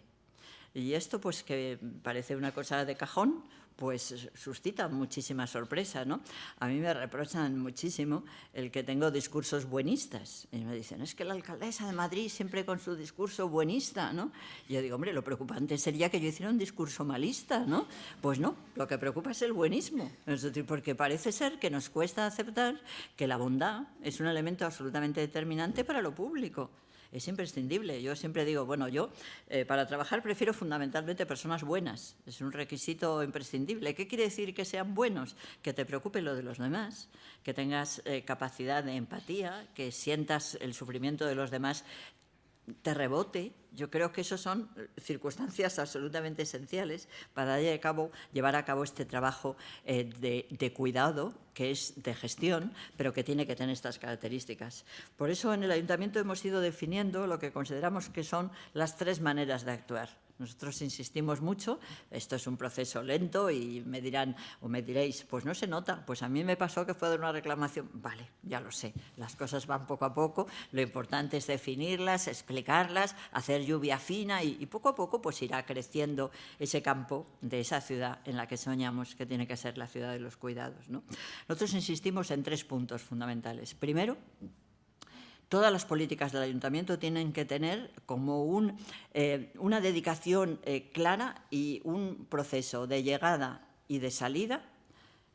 Y esto, pues que parece una cosa de cajón, pues suscita muchísima sorpresa, ¿no? A mí me reprochan muchísimo el que tengo discursos buenistas. Y me dicen, es que la alcaldesa de Madrid siempre con su discurso buenista, ¿no? Y yo digo, hombre, lo preocupante sería que yo hiciera un discurso malista, ¿no? Pues no, lo que preocupa es el buenismo. Es decir, porque parece ser que nos cuesta aceptar que la bondad es un elemento absolutamente determinante para lo público. Es imprescindible. Yo siempre digo, bueno, yo para trabajar prefiero fundamentalmente personas buenas. Es un requisito imprescindible. ¿Qué quiere decir que sean buenos? Que te preocupe lo de los demás, que tengas capacidad de empatía, que sientas el sufrimiento de los demás, te rebote. Yo creo que eso son circunstancias absolutamente esenciales para llevar a cabo este trabajo de cuidado, que es de gestión, pero que tiene que tener estas características. Por eso en el Ayuntamiento hemos ido definiendo lo que consideramos que son las 3 maneras de actuar. Nosotros insistimos mucho, esto es un proceso lento y me dirán o me diréis, pues no se nota, pues a mí me pasó que fue de una reclamación. Vale, ya lo sé, las cosas van poco a poco, lo importante es definirlas, explicarlas, hacer lluvia fina y poco a poco pues irá creciendo ese campo de esa ciudad en la que soñamos que tiene que ser la ciudad de los cuidados, ¿no? Nosotros insistimos en 3 puntos fundamentales. Primero, todas las políticas del ayuntamiento tienen que tener como una dedicación clara y un proceso de llegada y de salida,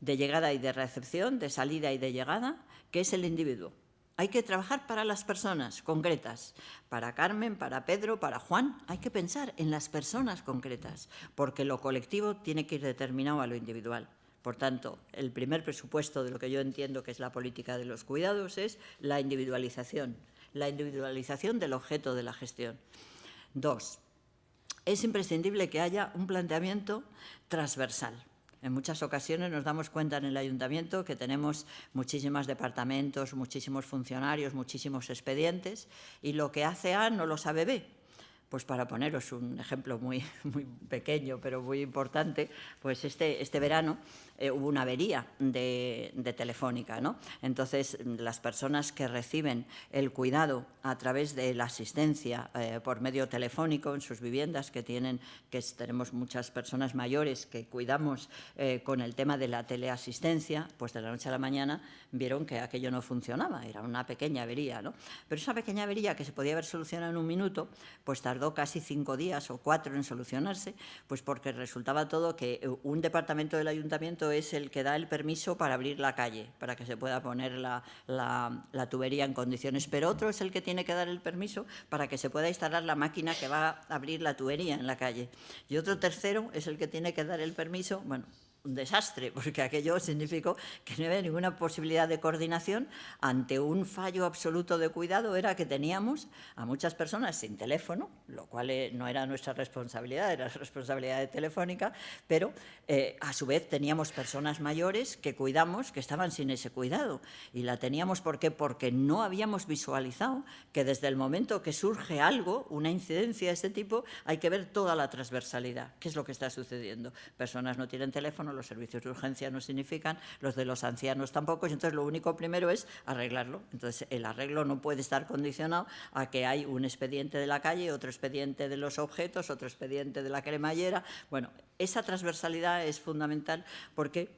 de llegada y de recepción, de salida y de llegada, que es el individuo. Hay que trabajar para las personas concretas, para Carmen, para Pedro, para Juan. Hay que pensar en las personas concretas, porque lo colectivo tiene que ir determinado a lo individual. Por tanto, el primer presupuesto de lo que yo entiendo que es la política de los cuidados es la individualización del objeto de la gestión. 2. Es imprescindible que haya un planteamiento transversal. En muchas ocasiones nos damos cuenta en el ayuntamiento que tenemos muchísimos departamentos, muchísimos funcionarios, muchísimos expedientes, y lo que hace A no lo sabe B. Pues para poneros un ejemplo muy pequeño, pero muy importante, pues este verano hubo una avería de Telefónica, ¿no? Entonces, las personas que reciben el cuidado a través de la asistencia por medio telefónico en sus viviendas, tenemos muchas personas mayores que cuidamos con el tema de la teleasistencia, pues de la noche a la mañana vieron que aquello no funcionaba, era una pequeña avería, ¿no? Pero esa pequeña avería que se podía haber solucionado en un minuto, pues tardó casi 5 días o 4 en solucionarse, pues porque resultaba todo que un departamento del ayuntamiento es el que da el permiso para abrir la calle, para que se pueda poner la tubería en condiciones, pero otro es el que tiene que dar el permiso para que se pueda instalar la máquina que va a abrir la tubería en la calle. Y otro tercero es el que tiene que dar el permiso, bueno, un desastre, porque aquello significó que no había ninguna posibilidad de coordinación ante un fallo absoluto de cuidado. Era que teníamos a muchas personas sin teléfono, lo cual no era nuestra responsabilidad, era responsabilidad de Telefónica, pero a su vez teníamos personas mayores que cuidamos, que estaban sin ese cuidado. Y la teníamos, ¿por qué? Porque no habíamos visualizado que desde el momento que surge algo, una incidencia de este tipo, hay que ver toda la transversalidad. ¿Qué es lo que está sucediendo? Personas no tienen teléfono, los servicios de urgencia no significan, los de los ancianos tampoco, y entonces lo único primero es arreglarlo. Entonces el arreglo no puede estar condicionado a que hay un expediente de la calle, otro expediente de los objetos, otro expediente de la cremallera. Bueno, esa transversalidad es fundamental porque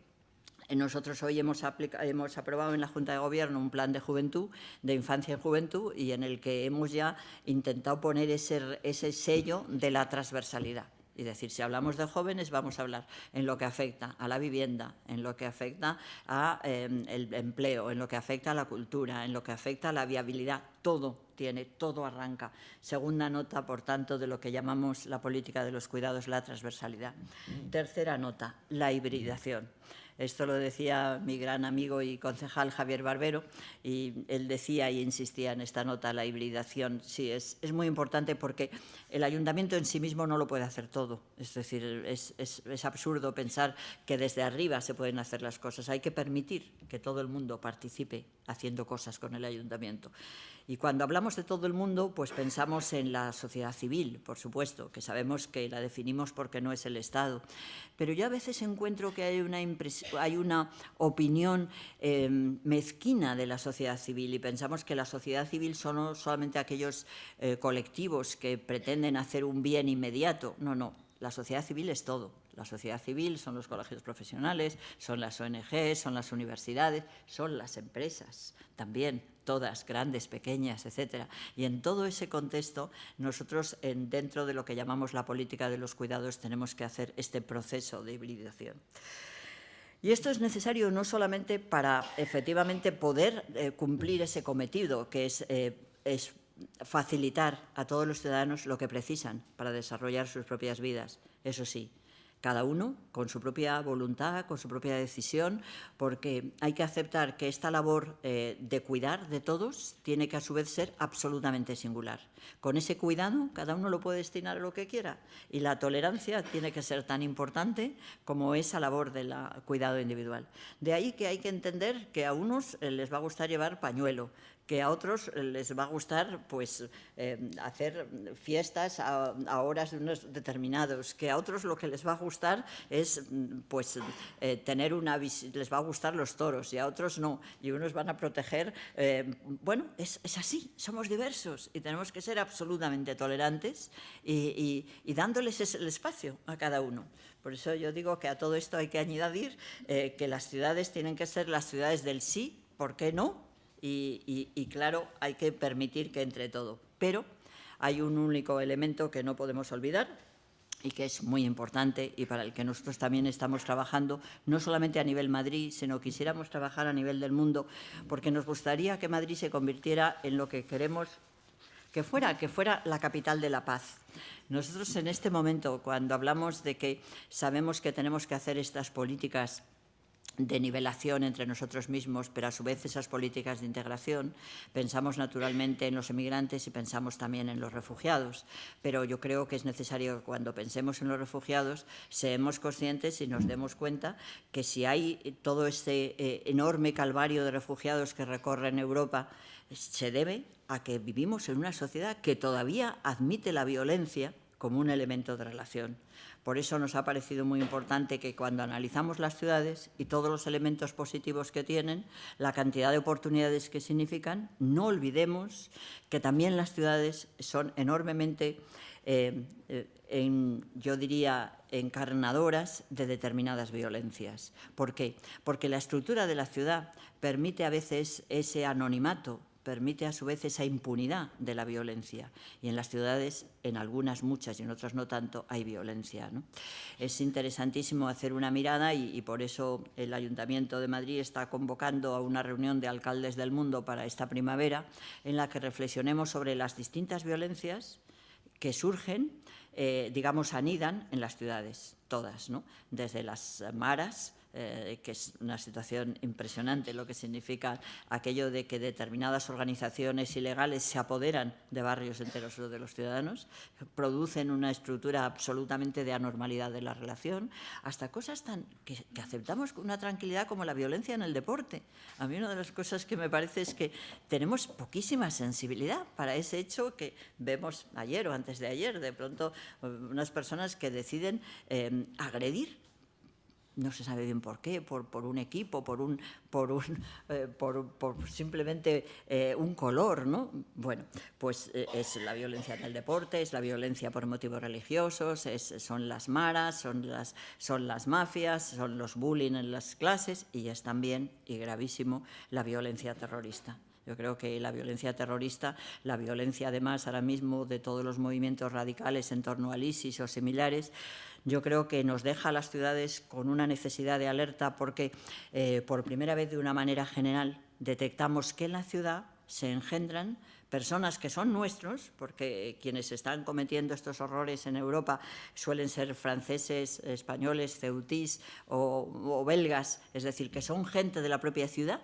nosotros hoy hemos aprobado en la Junta de Gobierno un plan de juventud, de infancia y juventud, y en el que hemos ya intentado poner ese sello de la transversalidad. Es decir, si hablamos de jóvenes, vamos a hablar en lo que afecta a la vivienda, en lo que afecta al empleo, en lo que afecta a la cultura, en lo que afecta a la viabilidad. Todo arranca. Segunda nota, por tanto, de lo que llamamos la política de los cuidados, la transversalidad. Tercera nota, la hibridación. Esto lo decía mi gran amigo y concejal Javier Barbero, y él decía y insistía en esta nota, la hibridación. Sí, es muy importante porque el ayuntamiento en sí mismo no lo puede hacer todo. Es decir, es absurdo pensar que desde arriba se pueden hacer las cosas. Hay que permitir que todo el mundo participe haciendo cosas con el ayuntamiento. Y cuando hablamos de todo el mundo, pues pensamos en la sociedad civil, por supuesto, que sabemos que la definimos porque no es el Estado. Pero yo a veces encuentro que hay una opinión mezquina de la sociedad civil, y pensamos que la sociedad civil son solamente aquellos colectivos que pretenden hacer un bien inmediato. No, la sociedad civil es todo. La sociedad civil son los colegios profesionales, son las ONG, son las universidades, son las empresas también, todas, grandes, pequeñas, etcétera. Y en todo ese contexto, nosotros, dentro de lo que llamamos la política de los cuidados, tenemos que hacer este proceso de hibridación. Y esto es necesario no solamente para, efectivamente, poder cumplir ese cometido, que es facilitar a todos los ciudadanos lo que precisan para desarrollar sus propias vidas. Eso sí, cada uno con su propia voluntad, con su propia decisión, porque hay que aceptar que esta labor de cuidar de todos tiene que a su vez ser absolutamente singular. Con ese cuidado cada uno lo puede destinar a lo que quiera, y la tolerancia tiene que ser tan importante como esa labor del cuidado individual. De ahí que hay que entender que a unos les va a gustar llevar pañuelo, que a otros les va a gustar pues, hacer fiestas a horas de unos determinados, que a otros lo que les va a gustar es pues, les va a gustar los toros, y a otros no, y unos van a proteger. Bueno, es así, somos diversos y tenemos que ser absolutamente tolerantes y dándoles el espacio a cada uno. Por eso yo digo que a todo esto hay que añadir que las ciudades tienen que ser las ciudades del sí, ¿por qué no? Y claro, hay que permitir que entre todo. Pero hay un único elemento que no podemos olvidar, y que es muy importante y para el que nosotros también estamos trabajando, no solamente a nivel Madrid, sino quisiéramos trabajar a nivel del mundo, porque nos gustaría que Madrid se convirtiera en lo que queremos que fuera la capital de la paz. Nosotros en este momento, cuando hablamos de que sabemos que tenemos que hacer estas políticas de nivelación entre nosotros mismos, pero a su vez esas políticas de integración, pensamos naturalmente en los emigrantes y pensamos también en los refugiados. Pero yo creo que es necesario que cuando pensemos en los refugiados seamos conscientes y nos demos cuenta que si hay todo este enorme calvario de refugiados que recorren Europa, se debe a que vivimos en una sociedad que todavía admite la violencia como un elemento de relación. Por eso nos ha parecido muy importante que cuando analizamos las ciudades y todos los elementos positivos que tienen, la cantidad de oportunidades que significan, no olvidemos que también las ciudades son enormemente, yo diría, encarnadoras de determinadas violencias. ¿Por qué? Porque la estructura de la ciudad permite a veces ese anonimato, permite a su vez esa impunidad de la violencia. Y en las ciudades, en algunas, muchas y en otras no tanto, hay violencia, ¿no? Es interesantísimo hacer una mirada y por eso el Ayuntamiento de Madrid está convocando a una reunión de alcaldes del mundo para esta primavera en la que reflexionemos sobre las distintas violencias que surgen, digamos, anidan en las ciudades, todas, ¿no? Desde las maras, que es una situación impresionante, lo que significa aquello de que determinadas organizaciones ilegales se apoderan de barrios enteros de los ciudadanos, producen una estructura absolutamente de anormalidad de la relación, hasta cosas tan que aceptamos con una tranquilidad como la violencia en el deporte. A mí una de las cosas que me parece es que tenemos poquísima sensibilidad para ese hecho que vemos ayer o antes de ayer, de pronto unas personas que deciden agredir. No se sabe bien por qué, por un equipo, por simplemente un color, ¿no? Bueno, pues es la violencia en el deporte, es la violencia por motivos religiosos, son las maras, son las mafias, son los bullying en las clases y es también, y gravísimo, la violencia terrorista. Yo creo que la violencia terrorista, la violencia además ahora mismo de todos los movimientos radicales en torno al ISIS o similares, yo creo que nos deja a las ciudades con una necesidad de alerta porque por primera vez de una manera general detectamos que en la ciudad se engendran personas que son nuestros, porque quienes están cometiendo estos horrores en Europa suelen ser franceses, españoles, ceutís o belgas, es decir, que son gente de la propia ciudad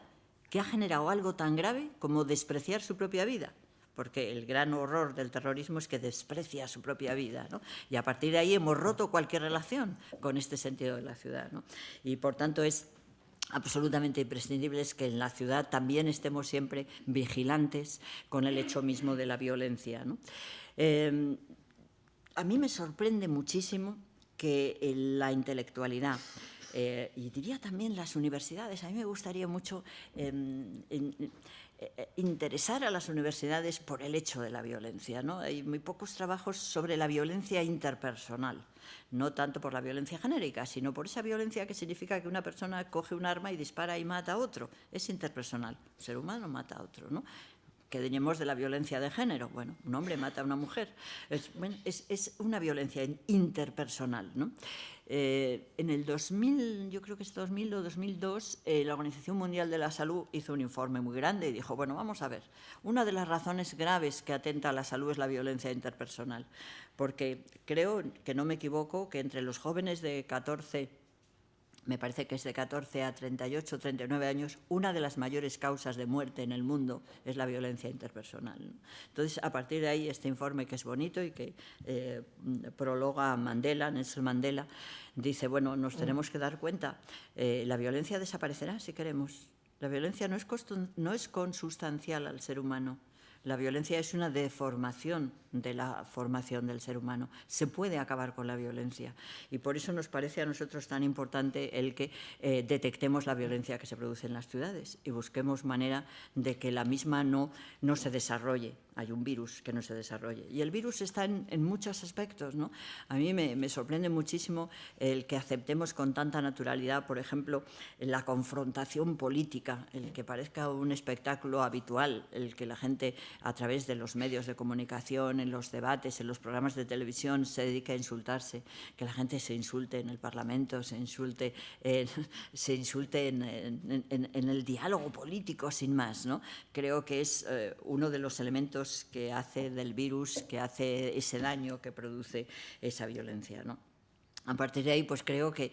que ha generado algo tan grave como despreciar su propia vida. Porque el gran horror del terrorismo es que desprecia su propia vida, ¿no? Y a partir de ahí hemos roto cualquier relación con este sentido de la ciudad, ¿no? Y por tanto es absolutamente imprescindible que en la ciudad también estemos siempre vigilantes con el hecho mismo de la violencia, ¿no? A mí me sorprende muchísimo que la intelectualidad, y diría también las universidades, a mí me gustaría mucho interesar a las universidades por el hecho de la violencia, ¿no? Hay muy pocos trabajos sobre la violencia interpersonal, no tanto por la violencia genérica, sino por esa violencia que significa que una persona coge un arma y dispara y mata a otro. Es interpersonal. Un ser humano mata a otro, ¿no? Que diríamos de la violencia de género. Bueno, un hombre mata a una mujer. Es una violencia interpersonal, ¿no? En el 2000, yo creo que es 2000 o 2002, la Organización Mundial de la Salud hizo un informe muy grande y dijo, bueno, vamos a ver, una de las razones graves que atenta a la salud es la violencia interpersonal, porque creo, que no me equivoco, que entre los jóvenes de 14, me parece que es de 14 a 38, 39 años, una de las mayores causas de muerte en el mundo es la violencia interpersonal, ¿no? Entonces, a partir de ahí, este informe que es bonito y que prologa Mandela, Nelson Mandela, dice, bueno, nos tenemos que dar cuenta, la violencia desaparecerá si queremos. La violencia no es consustancial al ser humano. La violencia es una deformación de la formación del ser humano. Se puede acabar con la violencia y por eso nos parece a nosotros tan importante el que detectemos la violencia que se produce en las ciudades y busquemos manera de que la misma no se desarrolle hay un virus que no se desarrolle. Y el virus está en muchos aspectos, ¿no? A mí me sorprende muchísimo el que aceptemos con tanta naturalidad, por ejemplo, la confrontación política, el que parezca un espectáculo habitual, el que la gente a través de los medios de comunicación, en los debates, en los programas de televisión se dedique a insultarse, que la gente se insulte en el Parlamento, se insulte en el diálogo político sin más, ¿no? Creo que es uno de los elementos que hace del virus, que hace ese daño que produce esa violencia, ¿no? A partir de ahí, pues creo que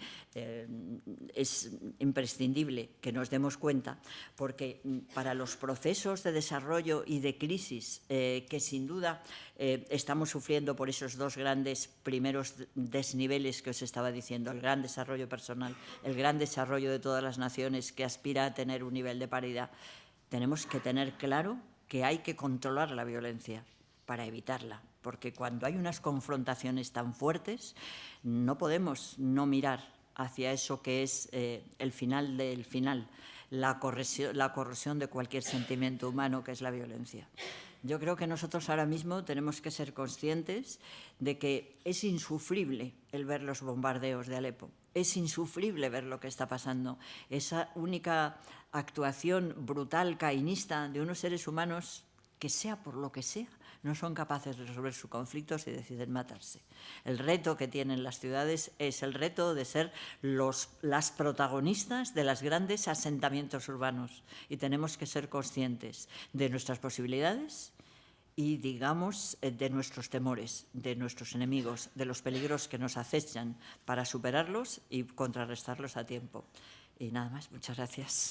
es imprescindible que nos demos cuenta, porque para los procesos de desarrollo y de crisis que sin duda estamos sufriendo por esos dos grandes primeros desniveles que os estaba diciendo, el gran desarrollo personal, el gran desarrollo de todas las naciones que aspira a tener un nivel de paridad, tenemos que tener claro que hay que controlar la violencia para evitarla, porque cuando hay unas confrontaciones tan fuertes no podemos no mirar hacia eso que es el final del final, la corrosión de cualquier sentimiento humano, que es la violencia. Yo creo que nosotros ahora mismo tenemos que ser conscientes de que es insufrible el ver los bombardeos de Alepo, es insufrible ver lo que está pasando, esa única actuación brutal, caínista de unos seres humanos que sea por lo que sea, no son capaces de resolver sus conflictos y deciden matarse. El reto que tienen las ciudades es el reto de ser las protagonistas de los grandes asentamientos urbanos y tenemos que ser conscientes de nuestras posibilidades y, digamos, de nuestros temores, de nuestros enemigos, de los peligros que nos acechan para superarlos y contrarrestarlos a tiempo. Y nada más, muchas gracias.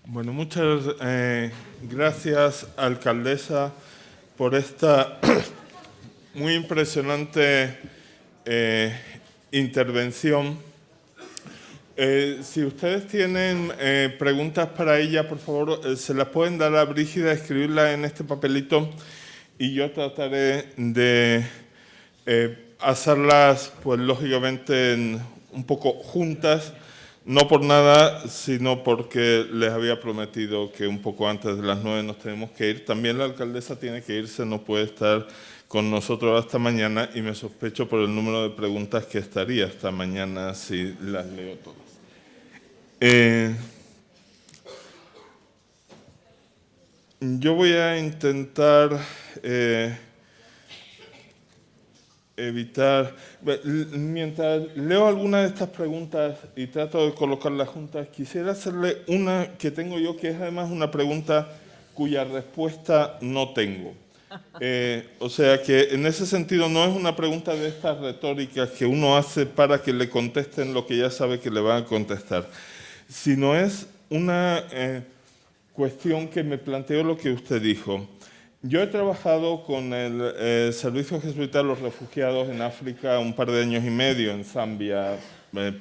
Bueno, muchas gracias, alcaldesa, por esta muy impresionante intervención. Si ustedes tienen preguntas para ella, por favor, se las pueden dar a Brígida, escribirlas en este papelito y yo trataré de hacerlas, pues lógicamente, un poco juntas. No por nada, sino porque les había prometido que un poco antes de las 9 nos tenemos que ir. También la alcaldesa tiene que irse, no puede estar con nosotros hasta mañana y me sospecho por el número de preguntas que estaría hasta mañana si las leo todas. Yo voy a intentar evitar. Mientras leo algunas de estas preguntas y trato de colocarlas juntas, quisiera hacerle una que tengo yo, que es además una pregunta cuya respuesta no tengo. O sea que en ese sentido no es una pregunta de estas retóricas que uno hace para que le contesten lo que ya sabe que le van a contestar, sino es una cuestión que me planteó lo que usted dijo. Yo he trabajado con el Servicio Jesuita de los Refugiados en África un par de años y medio, en Zambia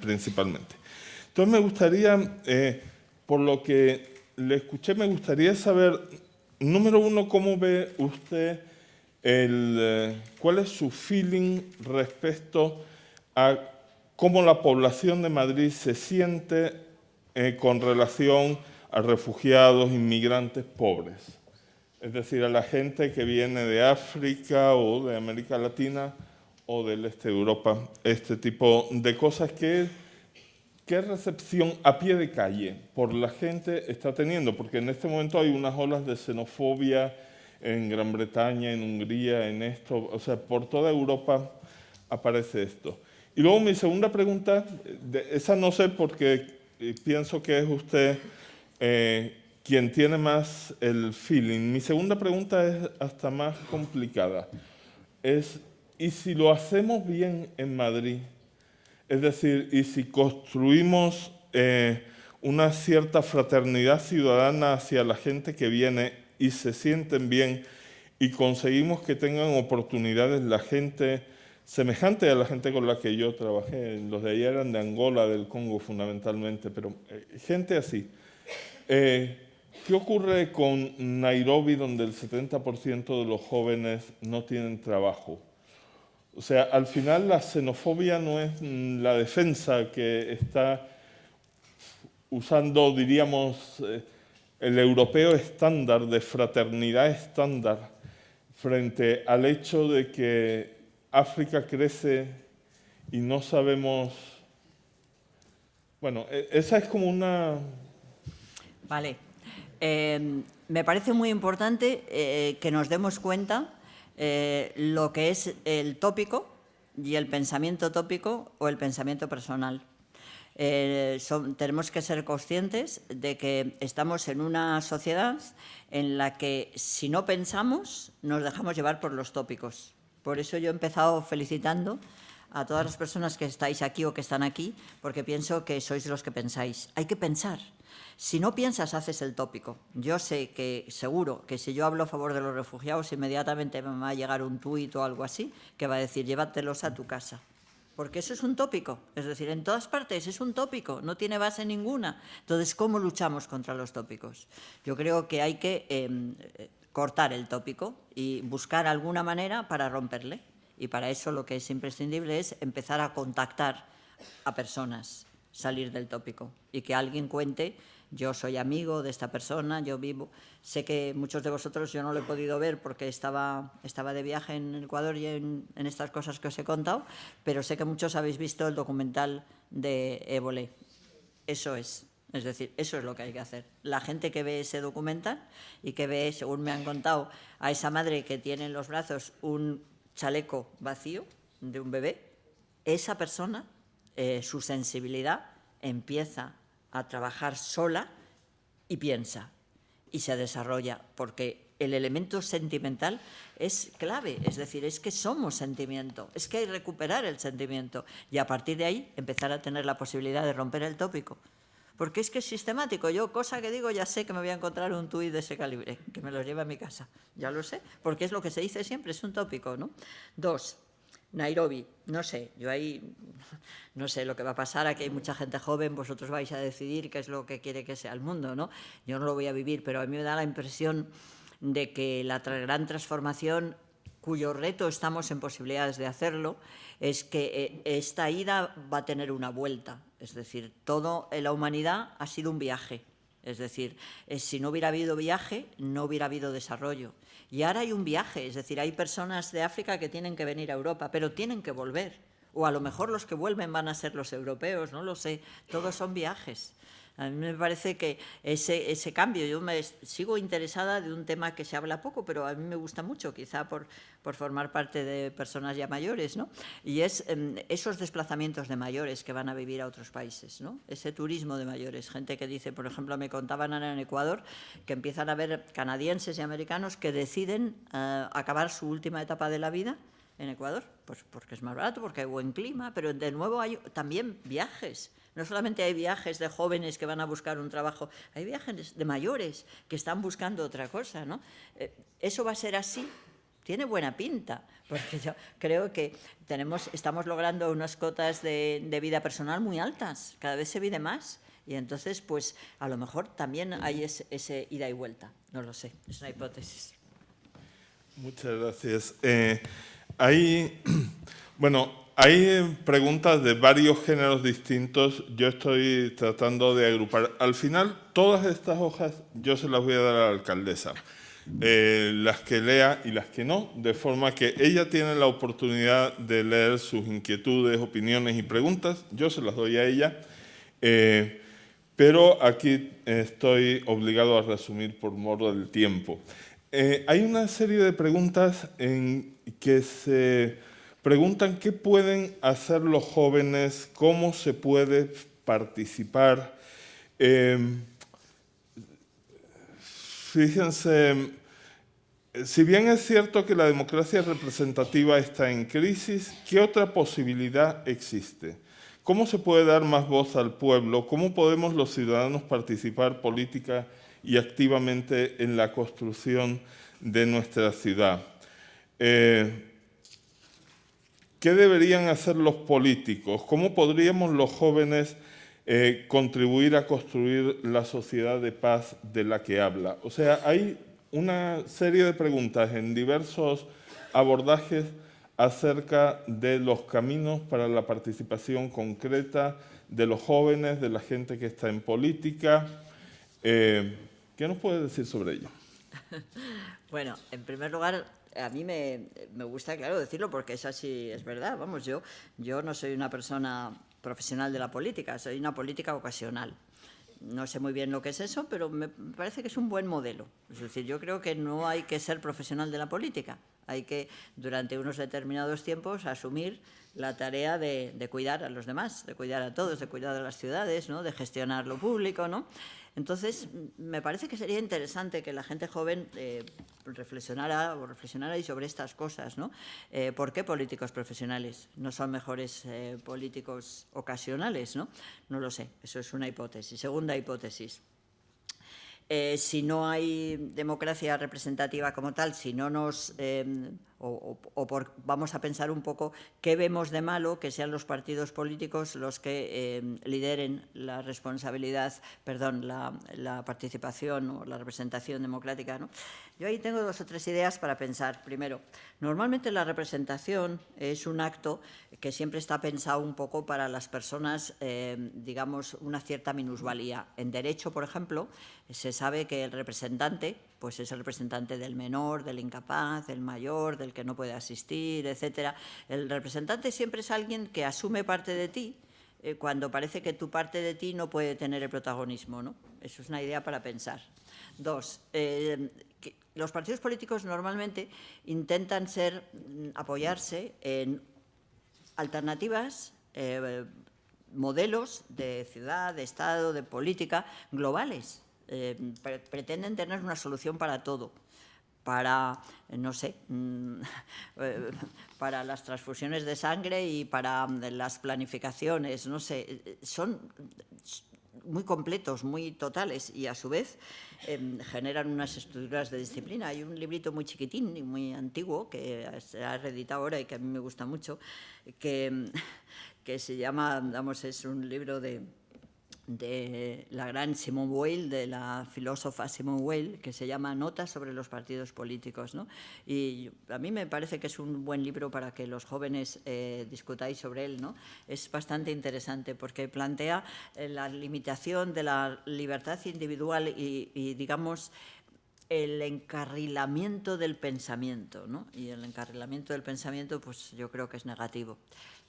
principalmente. Entonces me gustaría, por lo que le escuché, me gustaría saber, número uno, cómo ve usted, cuál es su feeling respecto a cómo la población de Madrid se siente con relación a refugiados, inmigrantes pobres. Es decir, a la gente que viene de África o de América Latina o del este de Europa, este tipo de cosas. ¿Qué recepción a pie de calle por la gente está teniendo? Porque en este momento hay unas olas de xenofobia en Gran Bretaña, en Hungría, en esto, o sea, por toda Europa aparece esto. Y luego mi segunda pregunta, esa no sé porque pienso que es usted quien tiene más el feeling. Mi segunda pregunta es hasta más complicada. ¿Y si lo hacemos bien en Madrid? Es decir, ¿y si construimos una cierta fraternidad ciudadana hacia la gente que viene y se sienten bien y conseguimos que tengan oportunidades la gente semejante a la gente con la que yo trabajé. Los de allá eran de Angola, del Congo fundamentalmente, pero gente así. ¿Qué ocurre con Nairobi, donde el 70% de los jóvenes no tienen trabajo? O sea, al final la xenofobia no es la defensa que está usando, diríamos, el europeo estándar, de fraternidad estándar, frente al hecho de que África crece y no sabemos... Bueno, esa es como una... Vale. Me parece muy importante que nos demos cuenta lo que es el tópico y el pensamiento tópico o el pensamiento personal. Tenemos que ser conscientes de que estamos en una sociedad en la que si no pensamos nos dejamos llevar por los tópicos. Por eso yo he empezado felicitando a todas las personas que estáis aquí o que están aquí, porque pienso que sois los que pensáis. Hay que pensar. Si no piensas, haces el tópico. Yo sé que, seguro, que si yo hablo a favor de los refugiados, inmediatamente me va a llegar un tuit o algo así que va a decir, llévatelos a tu casa. Porque eso es un tópico. Es decir, en todas partes es un tópico, no tiene base ninguna. Entonces, ¿cómo luchamos contra los tópicos? Yo creo que hay que cortar el tópico y buscar alguna manera para romperle. Y para eso lo que es imprescindible es empezar a contactar a personas, salir del tópico y que alguien cuente, yo soy amigo de esta persona, yo vivo... Sé que muchos de vosotros yo no lo he podido ver porque estaba de viaje en Ecuador y en estas cosas que os he contado, pero sé que muchos habéis visto el documental de Ébola. Eso es decir, eso es lo que hay que hacer. La gente que ve ese documental y que ve, según me han contado, a esa madre que tiene en los brazos un chaleco vacío de un bebé, esa persona, su sensibilidad empieza a trabajar sola y piensa y se desarrolla, porque el elemento sentimental es clave, es decir, es que somos sentimiento, es que hay que recuperar el sentimiento y a partir de ahí empezar a tener la posibilidad de romper el tópico. Porque es que es sistemático. Yo, cosa que digo, ya sé que me voy a encontrar un tuit de ese calibre, que me lo lleve a mi casa. Ya lo sé, porque es lo que se dice siempre, es un tópico, ¿no? 2. Nairobi, no sé, yo ahí no sé lo que va a pasar, aquí hay mucha gente joven, vosotros vais a decidir qué es lo que quiere que sea el mundo, ¿no? Yo no lo voy a vivir, pero a mí me da la impresión de que la gran transformación, cuyo reto estamos en posibilidades de hacerlo, es que esta ida va a tener una vuelta. Es decir, toda la humanidad ha sido un viaje. Es decir, si no hubiera habido viaje, no hubiera habido desarrollo. Y ahora hay un viaje, es decir, hay personas de África que tienen que venir a Europa, pero tienen que volver. O a lo mejor los que vuelven van a ser los europeos, no lo sé. Todos son viajes. A mí me parece que ese cambio, yo me sigo interesada de un tema que se habla poco, pero a mí me gusta mucho, quizá por formar parte de personas ya mayores, ¿no? Y es esos desplazamientos de mayores que van a vivir a otros países, ¿no? Ese turismo de mayores, gente que dice, por ejemplo, me contaban en Ecuador, que empiezan a haber canadienses y americanos que deciden acabar su última etapa de la vida en Ecuador, pues porque es más barato, porque hay buen clima, pero de nuevo hay también viajes. No solamente hay viajes de jóvenes que van a buscar un trabajo, hay viajes de mayores que están buscando otra cosa, ¿no? Eso va a ser así, tiene buena pinta, porque yo creo que estamos logrando unas cotas de vida personal muy altas, cada vez se vive más, y entonces, pues, a lo mejor también hay ese ida y vuelta, no lo sé, es una hipótesis. Muchas gracias. Hay preguntas de varios géneros distintos. Yo estoy tratando de agrupar. Al final, todas estas hojas yo se las voy a dar a la alcaldesa. Las que lea y las que no, de forma que ella tiene la oportunidad de leer sus inquietudes, opiniones y preguntas. Yo se las doy a ella. Pero aquí estoy obligado a resumir por mor del tiempo. Hay una serie de preguntas en que se preguntan qué pueden hacer los jóvenes, cómo se puede participar. Fíjense, si bien es cierto que la democracia representativa está en crisis, ¿qué otra posibilidad existe? ¿Cómo se puede dar más voz al pueblo? ¿Cómo podemos los ciudadanos participar política y activamente en la construcción de nuestra ciudad? ¿qué deberían hacer los políticos? ¿Cómo podríamos los jóvenes contribuir a construir la sociedad de paz de la que habla? O sea, hay una serie de preguntas en diversos abordajes acerca de los caminos para la participación concreta de los jóvenes, de la gente que está en política. ¿Qué nos puede decir sobre ello? Bueno, en primer lugar, a mí me gusta, claro, decirlo porque es así, es verdad. Vamos, yo no soy una persona profesional de la política, soy una política ocasional. No sé muy bien lo que es eso, pero me parece que es un buen modelo. Es decir, yo creo que no hay que ser profesional de la política. Hay que, durante unos determinados tiempos, asumir la tarea de cuidar a los demás, de cuidar a todos, de cuidar a las ciudades, ¿no?, de gestionar lo público, ¿no? Entonces, me parece que sería interesante que la gente joven reflexionara sobre estas cosas, ¿no? ¿Por qué políticos profesionales no son mejores políticos ocasionales, ¿no? No lo sé, eso es una hipótesis. Segunda hipótesis. Si no hay democracia representativa como tal, si no nos... vamos a pensar un poco qué vemos de malo que sean los partidos políticos los que lideren la responsabilidad, perdón, la participación o la representación democrática, ¿no? Yo ahí tengo 2 o 3 ideas para pensar. Primero, normalmente la representación es un acto que siempre está pensado un poco para las personas, digamos, una cierta minusvalía. En derecho, por ejemplo, se sabe que el representante pues es el representante del menor, del incapaz, del mayor, del que no puede asistir, etcétera. El representante siempre es alguien que asume parte de ti cuando parece que tu parte de ti no puede tener el protagonismo, ¿no? Eso es una idea para pensar. 2. Los partidos políticos normalmente intentan apoyarse en alternativas, modelos de ciudad, de Estado, de política globales. Pretenden tener una solución para todo, para, no sé, para las transfusiones de sangre y para las planificaciones, no sé, son muy completos, muy totales y a su vez generan unas estructuras de disciplina. Hay un librito muy chiquitín y muy antiguo que se ha reeditado ahora y que a mí me gusta mucho, que se llama, vamos, es un libro de la gran Simone Weil, de la filósofa Simone Weil, que se llama Notas sobre los partidos políticos, ¿no? Y a mí me parece que es un buen libro para que los jóvenes discutáis sobre él, ¿no? Es bastante interesante porque plantea la limitación de la libertad individual y digamos, el encarrilamiento del pensamiento, ¿no? Y el encarrilamiento del pensamiento, pues yo creo que es negativo.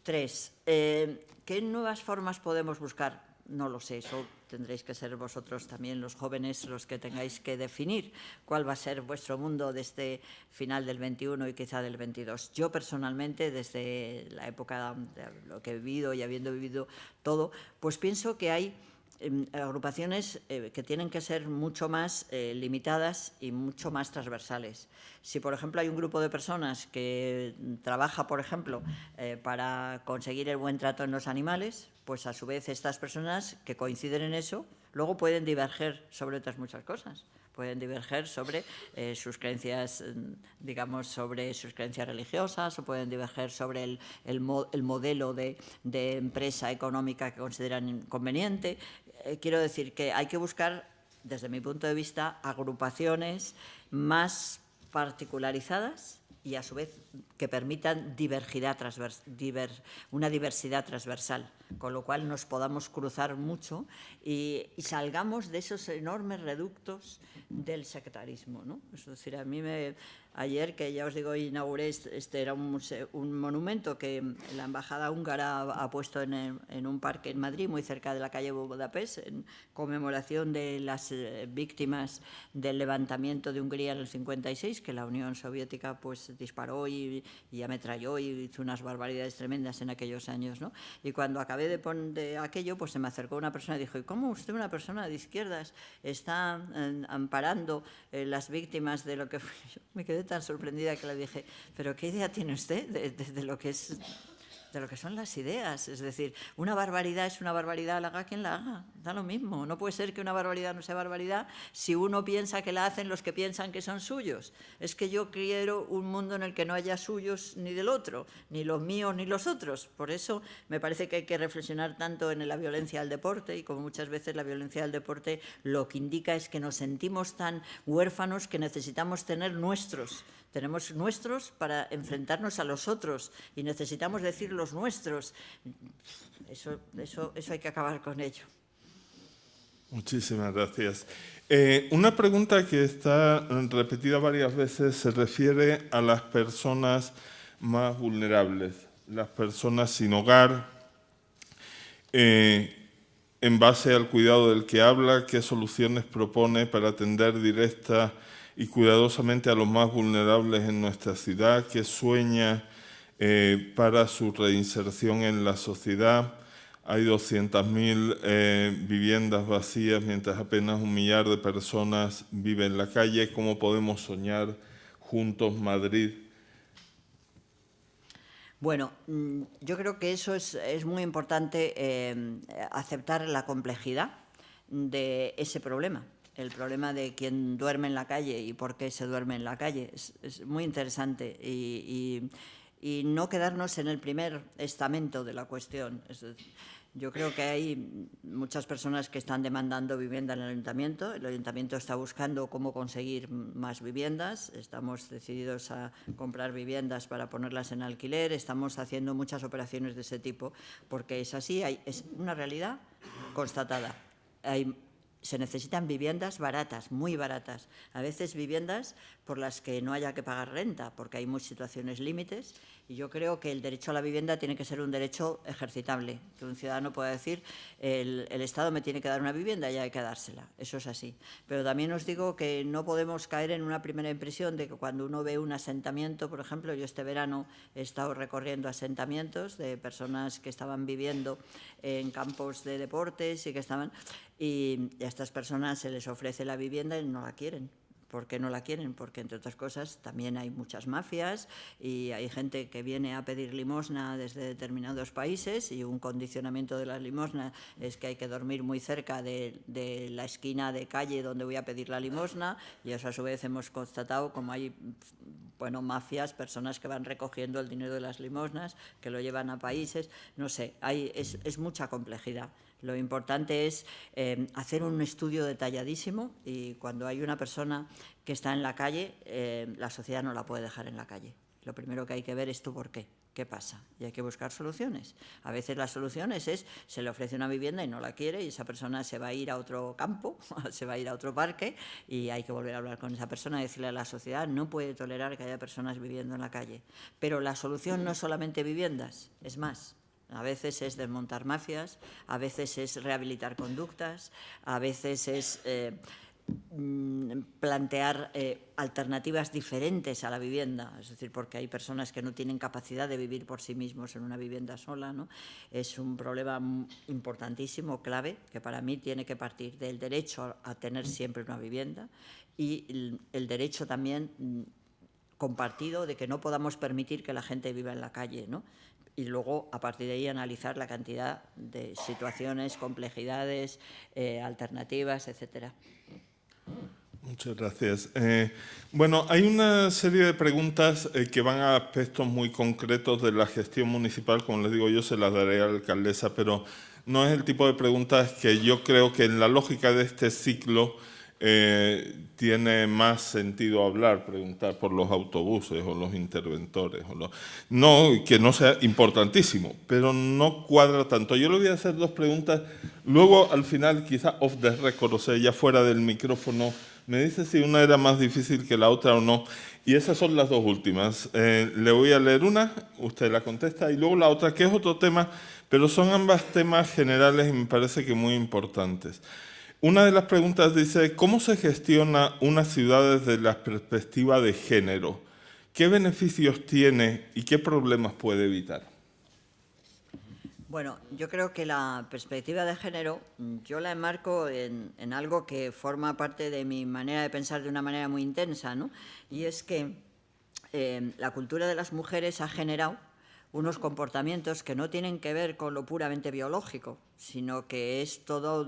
3. ¿Qué nuevas formas podemos buscar? No lo sé, eso tendréis que ser vosotros también, los jóvenes, los que tengáis que definir cuál va a ser vuestro mundo desde final del 21 y quizá del 22. Yo personalmente, desde la época de lo que he vivido y habiendo vivido todo, pues pienso que hay agrupaciones que tienen que ser mucho más limitadas y mucho más transversales. Si, por ejemplo, hay un grupo de personas que trabaja, por ejemplo, para conseguir el buen trato en los animales, pues a su vez estas personas que coinciden en eso luego pueden diverger sobre otras muchas cosas. Pueden diverger sobre sus creencias, digamos, sobre sus creencias religiosas, o pueden diverger sobre el modelo de empresa económica que consideran conveniente. Quiero decir que hay que buscar, desde mi punto de vista, agrupaciones más particularizadas y, a su vez, que permitan una diversidad transversal, con lo cual nos podamos cruzar mucho y salgamos de esos enormes reductos del sectarismo, ¿no? Es decir, a mí ayer, que ya os digo, inauguré, este era un monumento que la embajada húngara ha puesto en un parque en Madrid, muy cerca de la calle Budapest, en conmemoración de las víctimas del levantamiento de Hungría en el 56, que la Unión Soviética pues disparó y ametralló y hizo unas barbaridades tremendas en aquellos años, ¿no? Y cuando acabé de aquello, pues se me acercó una persona y dijo: ¿y cómo usted, una persona de izquierdas, está amparando las víctimas de lo que fue? Yo me quedé tan sorprendida que le dije: ¿pero qué idea tiene usted de lo que es son las ideas. Es decir, una barbaridad es una barbaridad, la haga quien la haga, da lo mismo. No puede ser que una barbaridad no sea barbaridad si uno piensa que la hacen los que piensan que son suyos. Es que yo quiero un mundo en el que no haya suyos ni del otro, ni los míos ni los otros. Por eso me parece que hay que reflexionar tanto en la violencia al deporte, y como muchas veces la violencia al deporte lo que indica es que nos sentimos tan huérfanos que necesitamos tener nuestros. Tenemos nuestros para enfrentarnos a los otros y necesitamos decir los nuestros. Eso hay que acabar con ello. Muchísimas gracias. Una pregunta que está repetida varias veces se refiere a las personas más vulnerables, las personas sin hogar. En base al cuidado del que habla, ¿qué soluciones propone para atender directa y cuidadosamente a los más vulnerables en nuestra ciudad? ¿Qué sueña para su reinserción en la sociedad? Hay 200.000 viviendas vacías, mientras apenas 1 millar de personas viven en la calle. ¿Cómo podemos soñar juntos Madrid? Bueno, yo creo que eso es muy importante, aceptar la complejidad de ese problema. El problema de quién duerme en la calle y por qué se duerme en la calle. Es muy interesante y no quedarnos en el primer estamento de la cuestión. Yo creo que hay muchas personas que están demandando vivienda en el Ayuntamiento. El Ayuntamiento está buscando cómo conseguir más viviendas. Estamos decididos a comprar viviendas para ponerlas en alquiler. Estamos haciendo muchas operaciones de ese tipo porque es así, es una realidad constatada. Se necesitan viviendas baratas, muy baratas. A veces viviendas por las que no haya que pagar renta, porque hay muchas situaciones límites. Y yo creo que el derecho a la vivienda tiene que ser un derecho ejercitable, que un ciudadano pueda decir el Estado me tiene que dar una vivienda y hay que dársela. Eso es así. Pero también os digo que no podemos caer en una primera impresión de que cuando uno ve un asentamiento, por ejemplo, yo este verano he estado recorriendo asentamientos de personas que estaban viviendo en campos de deportes y que estaban... Y a estas personas se les ofrece la vivienda y no la quieren. ¿Por qué no la quieren? Porque, entre otras cosas, también hay muchas mafias y hay gente que viene a pedir limosna desde determinados países y un condicionamiento de las limosnas es que hay que dormir muy cerca de la esquina de calle donde voy a pedir la limosna, y eso a su vez hemos constatado como hay mafias, personas que van recogiendo el dinero de las limosnas, que lo llevan a países, no sé, es mucha complejidad. Lo importante es hacer un estudio detalladísimo, y cuando hay una persona que está en la calle, la sociedad no la puede dejar en la calle. Lo primero que hay que ver es tu por qué. ¿Qué pasa? Y hay que buscar soluciones. A veces las soluciones es, se le ofrece una vivienda y no la quiere y esa persona se va a ir a otro campo, se va a ir a otro parque y hay que volver a hablar con esa persona y decirle a la sociedad no puede tolerar que haya personas viviendo en la calle. Pero la solución no es solamente viviendas, es más. A veces es desmontar mafias, a veces es rehabilitar conductas, a veces es plantear alternativas diferentes a la vivienda, es decir, porque hay personas que no tienen capacidad de vivir por sí mismos en una vivienda sola, ¿no? Es un problema importantísimo, clave, que para mí tiene que partir del derecho a tener siempre una vivienda y el derecho también compartido de que no podamos permitir que la gente viva en la calle, ¿no? Y luego, a partir de ahí, analizar la cantidad de situaciones, complejidades, alternativas, etcétera. Muchas gracias. Bueno, hay una serie de preguntas que van a aspectos muy concretos de la gestión municipal. Como les digo, yo se las daré a la alcaldesa, pero no es el tipo de preguntas que yo creo que en la lógica de este ciclo tiene más sentido preguntar por los autobuses o los interventores. No, que no sea importantísimo, pero no cuadra tanto. Yo le voy a hacer 2 preguntas. Luego, al final, quizá off the record, o sea, ya fuera del micrófono, me dice si una era más difícil que la otra o no. Y esas son las 2 últimas. Le voy a leer una, usted la contesta, y luego la otra, que es otro tema, pero son ambas temas generales y me parece que muy importantes. Una de las preguntas dice, ¿cómo se gestiona una ciudad desde la perspectiva de género? ¿Qué beneficios tiene y qué problemas puede evitar? Bueno, yo creo que la perspectiva de género yo la enmarco en algo que forma parte de mi manera de pensar de una manera muy intensa, ¿no? Y es que la cultura de las mujeres ha generado unos comportamientos que no tienen que ver con lo puramente biológico, sino que es todo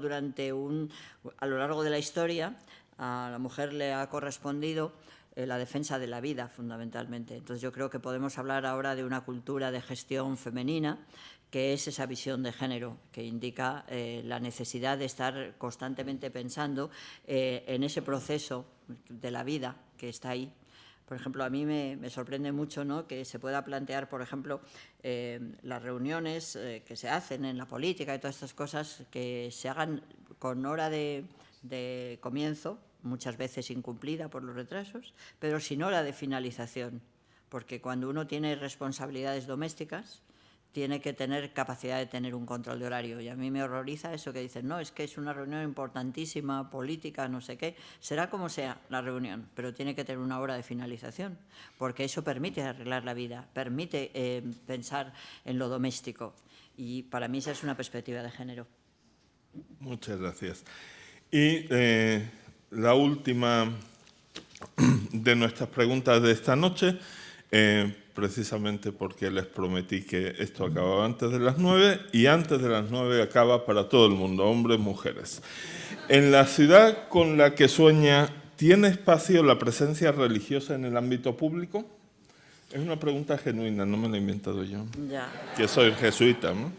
a lo largo de la historia, a la mujer le ha correspondido la defensa de la vida, fundamentalmente. Entonces, yo creo que podemos hablar ahora de una cultura de gestión femenina, que es esa visión de género, que indica la necesidad de estar constantemente pensando en ese proceso de la vida que está ahí. Por ejemplo, a mí me sorprende mucho, ¿no?, que se pueda plantear, por ejemplo, las reuniones que se hacen en la política y todas estas cosas, que se hagan con hora de comienzo, muchas veces incumplida por los retrasos, pero sin hora de finalización, porque cuando uno tiene responsabilidades domésticas, tiene que tener capacidad de tener un control de horario. Y a mí me horroriza eso que dicen, no, es que es una reunión importantísima, política, no sé qué. Será como sea la reunión, pero tiene que tener una hora de finalización, porque eso permite arreglar la vida, permite pensar en lo doméstico. Y para mí esa es una perspectiva de género. Muchas gracias. Y la última de nuestras preguntas de esta noche, precisamente porque les prometí que esto acababa antes de las 9 y antes de las 9 acaba para todo el mundo, hombres, mujeres. En la ciudad con la que sueña, ¿tiene espacio la presencia religiosa en el ámbito público? Es una pregunta genuina, no me la he inventado yo. Ya. Que soy jesuita, ¿no?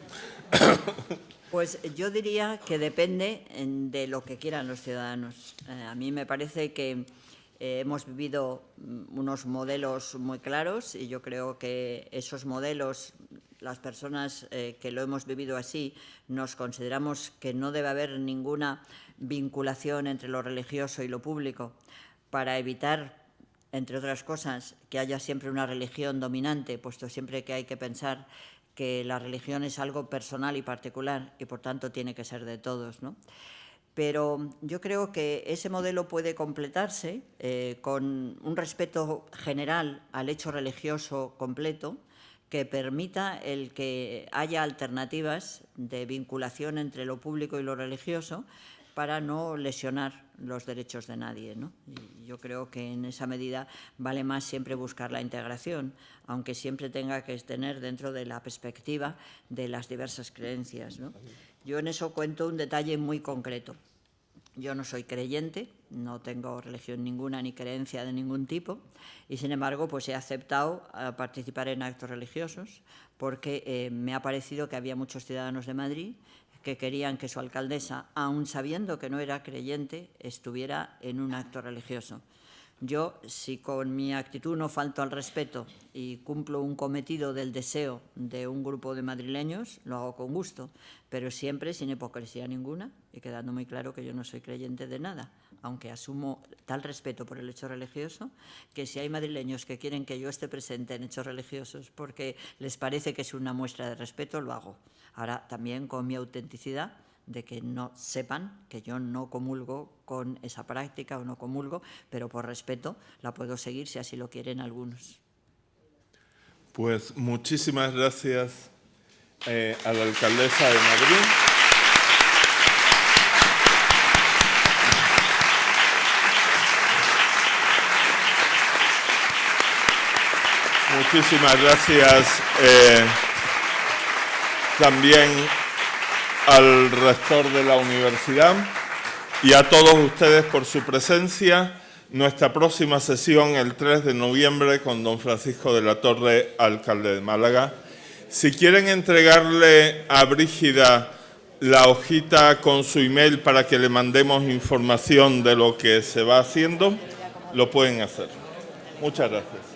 Pues yo diría que depende de lo que quieran los ciudadanos. A mí me parece que hemos vivido unos modelos muy claros y yo creo que esos modelos, las personas que lo hemos vivido así, nos consideramos que no debe haber ninguna vinculación entre lo religioso y lo público para evitar, entre otras cosas, que haya siempre una religión dominante, puesto siempre que hay que pensar que la religión es algo personal y particular y, por tanto, tiene que ser de todos, ¿no? Pero yo creo que ese modelo puede completarse con un respeto general al hecho religioso completo que permita el que haya alternativas de vinculación entre lo público y lo religioso para no lesionar los derechos de nadie, ¿no? Y yo creo que en esa medida vale más siempre buscar la integración, aunque siempre tenga que tener dentro de la perspectiva de las diversas creencias, ¿no? Yo en eso cuento un detalle muy concreto. Yo no soy creyente, no tengo religión ninguna ni creencia de ningún tipo y, sin embargo, pues he aceptado participar en actos religiosos porque me ha parecido que había muchos ciudadanos de Madrid que querían que su alcaldesa, aun sabiendo que no era creyente, estuviera en un acto religioso. Yo, si con mi actitud no falto al respeto y cumplo un cometido del deseo de un grupo de madrileños, lo hago con gusto, pero siempre sin hipocresía ninguna y quedando muy claro que yo no soy creyente de nada, aunque asumo tal respeto por el hecho religioso que si hay madrileños que quieren que yo esté presente en hechos religiosos porque les parece que es una muestra de respeto, lo hago. Ahora, también con mi autenticidad, de que no sepan que yo no comulgo con esa práctica o no comulgo, pero por respeto la puedo seguir si así lo quieren algunos. Pues muchísimas gracias a la alcaldesa de Madrid. Muchísimas gracias también al rector de la universidad y a todos ustedes por su presencia. Nuestra próxima sesión el 3 de noviembre con don Francisco de la Torre, alcalde de Málaga. Si quieren entregarle a Brígida la hojita con su email para que le mandemos información de lo que se va haciendo, lo pueden hacer. Muchas gracias.